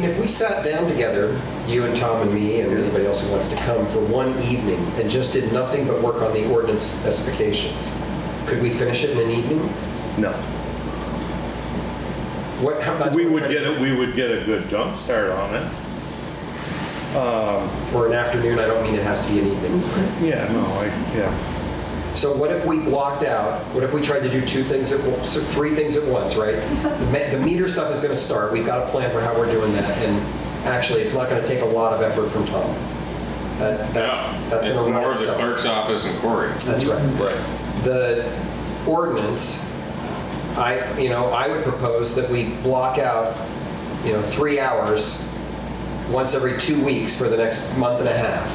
If we sat down together, you and Tom and me and anybody else who wants to come for one evening and just did nothing but work on the ordinance specifications, could we finish it in an evening? No. We would get a good jump start on it. Or an afternoon, I don't mean it has to be an evening. Yeah, no, So what if we blocked out, what if we tried to do three things at once, right? The meter stuff is going to start. We've got a plan for how we're doing that. And actually, it's not going to take a lot of effort from Tom. That's it's going to run more of the itself. clerk's office and Corey. That's right. Right. The ordinance, I would propose that we block out, 3 hours once every 2 weeks for the next month and a half.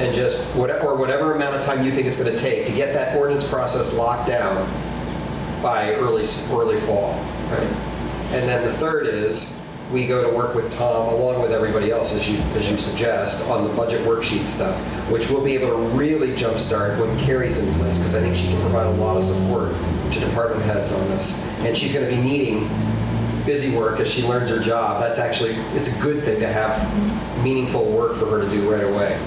And just whatever amount of time you think it's going to take to get that ordinance process locked down by early fall, right? And then the third is we go to work with Tom along with everybody else, as you suggest, on the budget worksheet stuff, which we'll be able to really jumpstart when Carrie's in place, because I think she can provide a lot of support to department heads on this. And she's going to be needing busy work as she learns her job. It's a good thing to have meaningful work for her to do right away.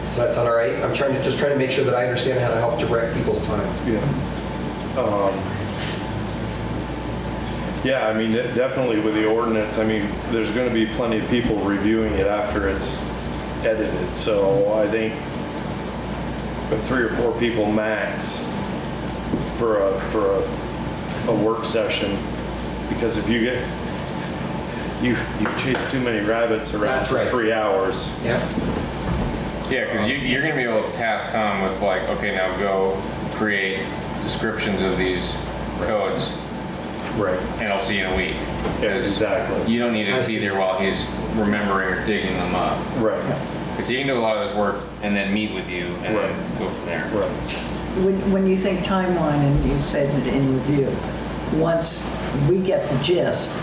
So that sound all right? I'm trying to make sure that I understand how to help direct people's time. yeah. Yeah, I mean, definitely with the ordinance, I mean, there's going to be plenty of people reviewing it after it's edited. So I think with 3 or 4 people max for a work session, because if you get, you chase too many rabbits around That's for right. 3 hours. Yeah. Yeah, because you're going to be able to task Tom with like, okay, now go create descriptions of these codes, Right. and I'll see you in a week. Yeah, 'Cause exactly. You don't need I to be see. there while he's remembering or digging them up. Right. Because he can do a lot of this work and then meet with you and Right. then go from there. Right. When you think timeline, and you said it in review, once we get the gist,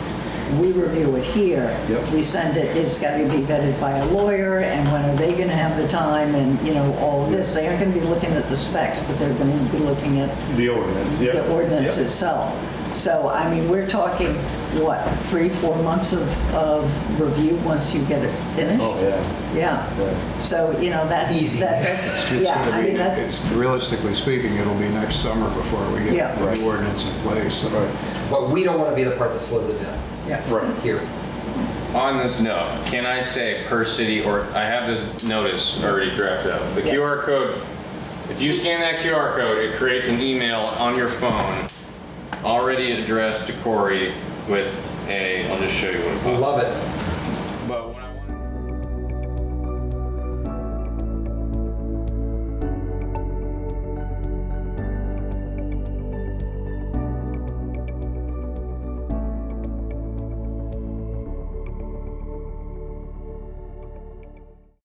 we review it here. Yep. We send it, it's got to be vetted by a lawyer, and when are they going to have the time, and, you know, all of this. They aren't going to be looking at the specs, but they're going to be looking at The ordinance, yeah. the ordinance Yep. itself. So, I mean, we're talking, what, 3-4 months of review once you get it finished? Oh, yeah. Yeah. Right. So, you know, that. Easy. that's- It's Yeah, gonna I be- mean, that, It's realistically speaking, it'll be next summer before we Yeah. get the Right. new ordinance in place. So Right. But we don't want to be the part that slows it down yeah. Right. here. On this note, can I say per city, or I have this notice already drafted out. The Yeah. QR code, if you scan that QR code, it creates an email on your phone already addressed to Corey with a, I'll just show you what it was. Love it.